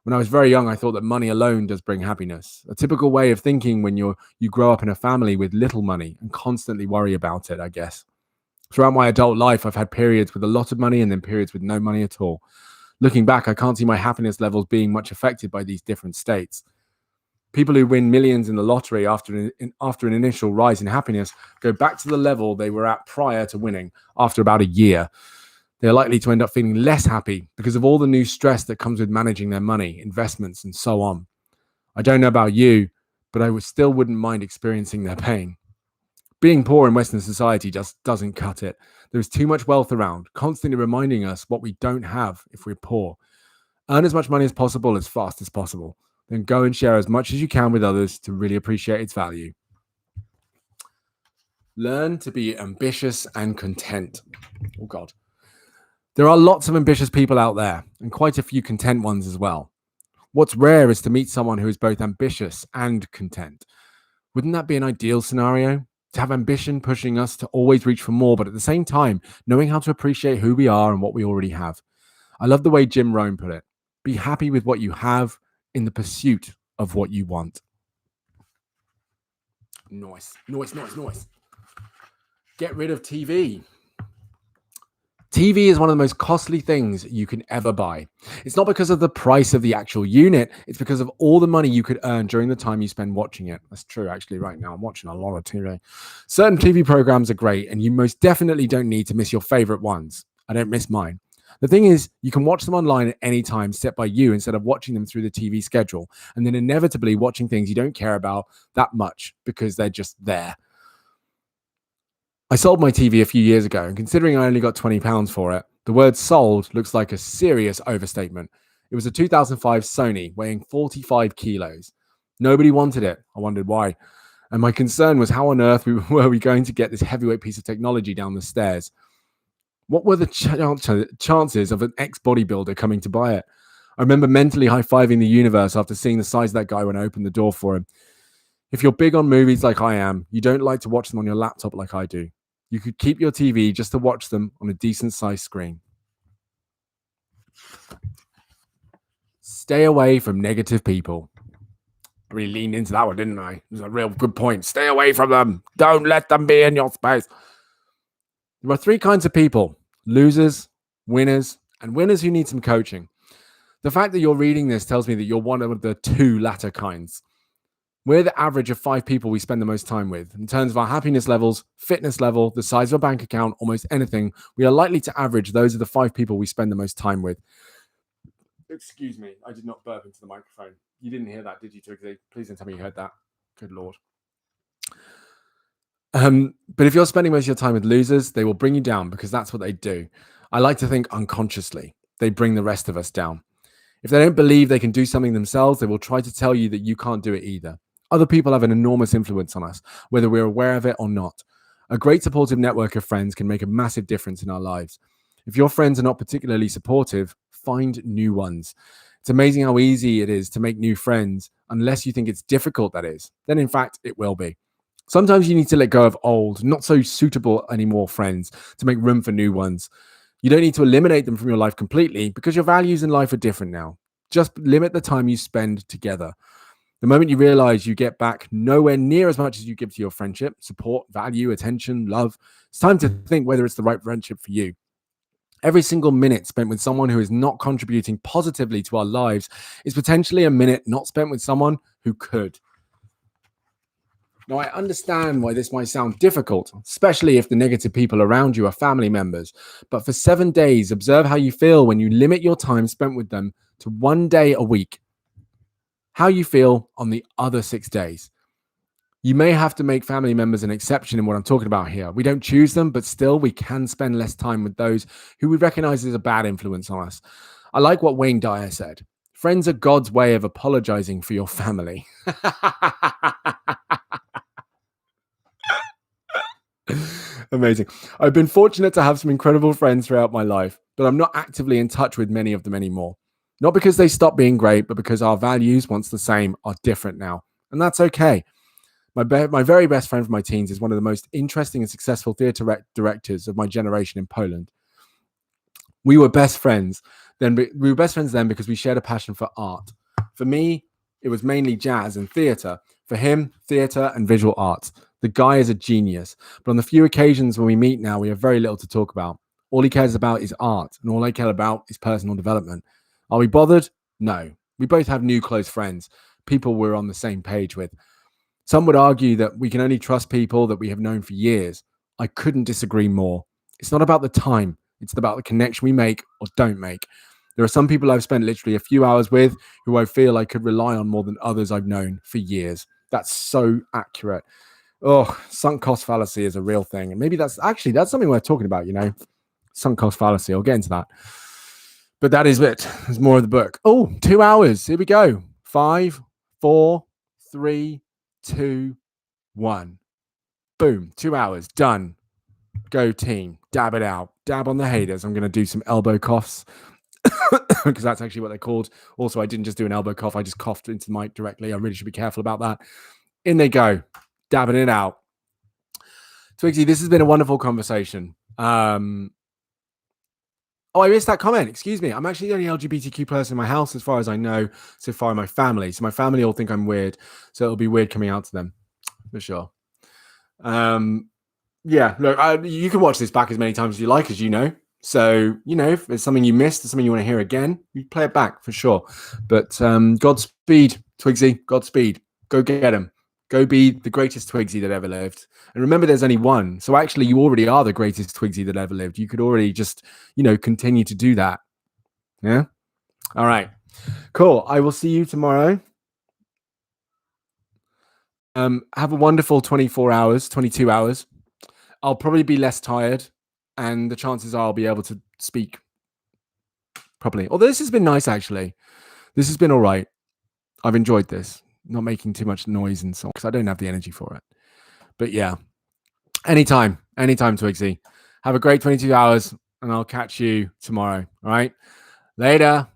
When I was very young, I thought that money alone does bring happiness. A typical way of thinking when you grow up in a family with little money and constantly worry about it, I guess. Throughout my adult life, I've had periods with a lot of money and then periods with no money at all. Looking back, I can't see my happiness levels being much affected by these different states. People who win millions in the lottery after an initial rise in happiness go back to the level they were at prior to winning after about a year. They're likely to end up feeling less happy because of all the new stress that comes with managing their money, investments, and so on. I don't know about you, but I still wouldn't mind experiencing their pain. Being poor in Western society just doesn't cut it. There's too much wealth around, constantly reminding us what we don't have if we're poor. Earn as much money as possible as fast as possible. Then go and share as much as you can with others to really appreciate its value. Learn to be ambitious and content. Oh, God. There are lots of ambitious people out there, and quite a few content ones as well. What's rare is to meet someone who is both ambitious and content. Wouldn't that be an ideal scenario? To have ambition pushing us to always reach for more, but at the same time, knowing how to appreciate who we are and what we already have. I love the way Jim Rohn put it. Be happy with what you have in the pursuit of what you want. Nice. Get rid of TV. TV is one of the most costly things you can ever buy. It's not because of the price of the actual unit. It's because of all the money you could earn during the time you spend watching it. That's true, actually. Right now, I'm watching a lot of TV. Certain TV programs are great, and you most definitely don't need to miss your favorite ones. I don't miss mine. The thing is, you can watch them online at any time set by you instead of watching them through the TV schedule, and then inevitably watching things you don't care about that much because they're just there. I sold my TV a few years ago, and considering I only got £20 for it, the word sold looks like a serious overstatement. It was a 2005 Sony weighing 45 kilos. Nobody wanted it. I wondered why. And my concern was how on earth were we going to get this heavyweight piece of technology down the stairs? What were the chances of an ex-bodybuilder coming to buy it? I remember mentally high-fiving the universe after seeing the size of that guy when I opened the door for him. If you're big on movies like I am, you don't like to watch them on your laptop like I do. You could keep your TV just to watch them on a decent-sized screen. Stay away from negative people. I really leaned into that one, didn't I? It was a real good point. Stay away from them. Don't let them be in your space. There are three kinds of people: losers, winners, and winners who need some coaching. The fact that you're reading this tells me that you're one of the two latter kinds. We're the average of 5 people we spend the most time with. In terms of our happiness levels, fitness level, the size of a bank account, almost anything, we are likely to average those are the 5 people we spend the most time with. Excuse me, I did not burp into the microphone. You didn't hear that, did you, Trixie? Please don't tell me you heard that. Good Lord. But if you're spending most of your time with losers, they will bring you down because that's what they do. I like to think unconsciously. They bring the rest of us down. If they don't believe they can do something themselves, they will try to tell you that you can't do it either. Other people have an enormous influence on us, whether we're aware of it or not. A great supportive network of friends can make a massive difference in our lives. If your friends are not particularly supportive, find new ones. It's amazing how easy it is to make new friends, unless you think it's difficult, that is. Then, in fact, it will be. Sometimes you need to let go of old, not so suitable anymore friends to make room for new ones. You don't need to eliminate them from your life completely because your values in life are different now. Just limit the time you spend together. The moment you realize you get back nowhere near as much as you give to your friendship, support, value, attention, love, it's time to think whether it's the right friendship for you. Every single minute spent with someone who is not contributing positively to our lives is potentially a minute not spent with someone who could. Now, I understand why this might sound difficult, especially if the negative people around you are family members. But for 7 days, observe how you feel when you limit your time spent with them to 1 day a week. How you feel on the other 6 days. You may have to make family members an exception in what I'm talking about here. We don't choose them, but still we can spend less time with those who we recognize as a bad influence on us. I like what Wayne Dyer said. Friends are God's way of apologizing for your family. Amazing. I've been fortunate to have some incredible friends throughout my life, but I'm not actively in touch with many of them anymore. Not because they stopped being great, but because our values, once the same, are different now. And that's okay. My very best friend from my teens is one of the most interesting and successful theatre directors of my generation in Poland. We were best friends then. We were best friends then because we shared a passion for art. For me, it was mainly jazz and theatre. For him, theatre and visual arts. The guy is a genius. But on the few occasions when we meet now, we have very little to talk about. All he cares about is art, and all I care about is personal development. Are we bothered? No. We both have new close friends, people we're on the same page with. Some would argue that we can only trust people that we have known for years. I couldn't disagree more. It's not about the time, it's about the connection we make or don't make. There are some people I've spent literally a few hours with who I feel I could rely on more than others I've known for years. That's so accurate. Oh, sunk cost fallacy is a real thing. And maybe that's something worth talking about, sunk cost fallacy. I'll get into that. But that is it. There's more of the book. Oh, 2 hours. Here we go. 5, 4, 3, 2, 1. Boom. 2 hours. Done. Go team. Dab it out. Dab on the haters. I'm going to do some elbow coughs because that's actually what they're called. Also, I didn't just do an elbow cough. I just coughed into the mic directly. I really should be careful about that. In they go. Dabbing it out. Twigsy, this has been a wonderful conversation. Oh, I missed that comment. Excuse me. I'm actually the only LGBTQ person in my house, as far as I know, so far in my family. So my family all think I'm weird. So it'll be weird coming out to them, for sure. Yeah, look, you can watch this back as many times as you like, as you know. So, if there's something you missed or something you want to hear again, you play it back for sure. But Godspeed, Twigsy. Godspeed. Go get him. Go be the greatest Twigsy that ever lived. And remember, there's only one. So actually, you already are the greatest Twigsy that ever lived. You could already just, continue to do that. Yeah? All right. Cool. I will see you tomorrow. Have a wonderful 24 hours, 22 hours. I'll probably be less tired. And the chances are I'll be able to speak properly. Although this has been nice, actually. This has been all right. I've enjoyed this. Not making too much noise and so on, because I don't have the energy for it. But yeah, anytime, Twigsy. Have a great 22 hours, and I'll catch you tomorrow. All right? Later.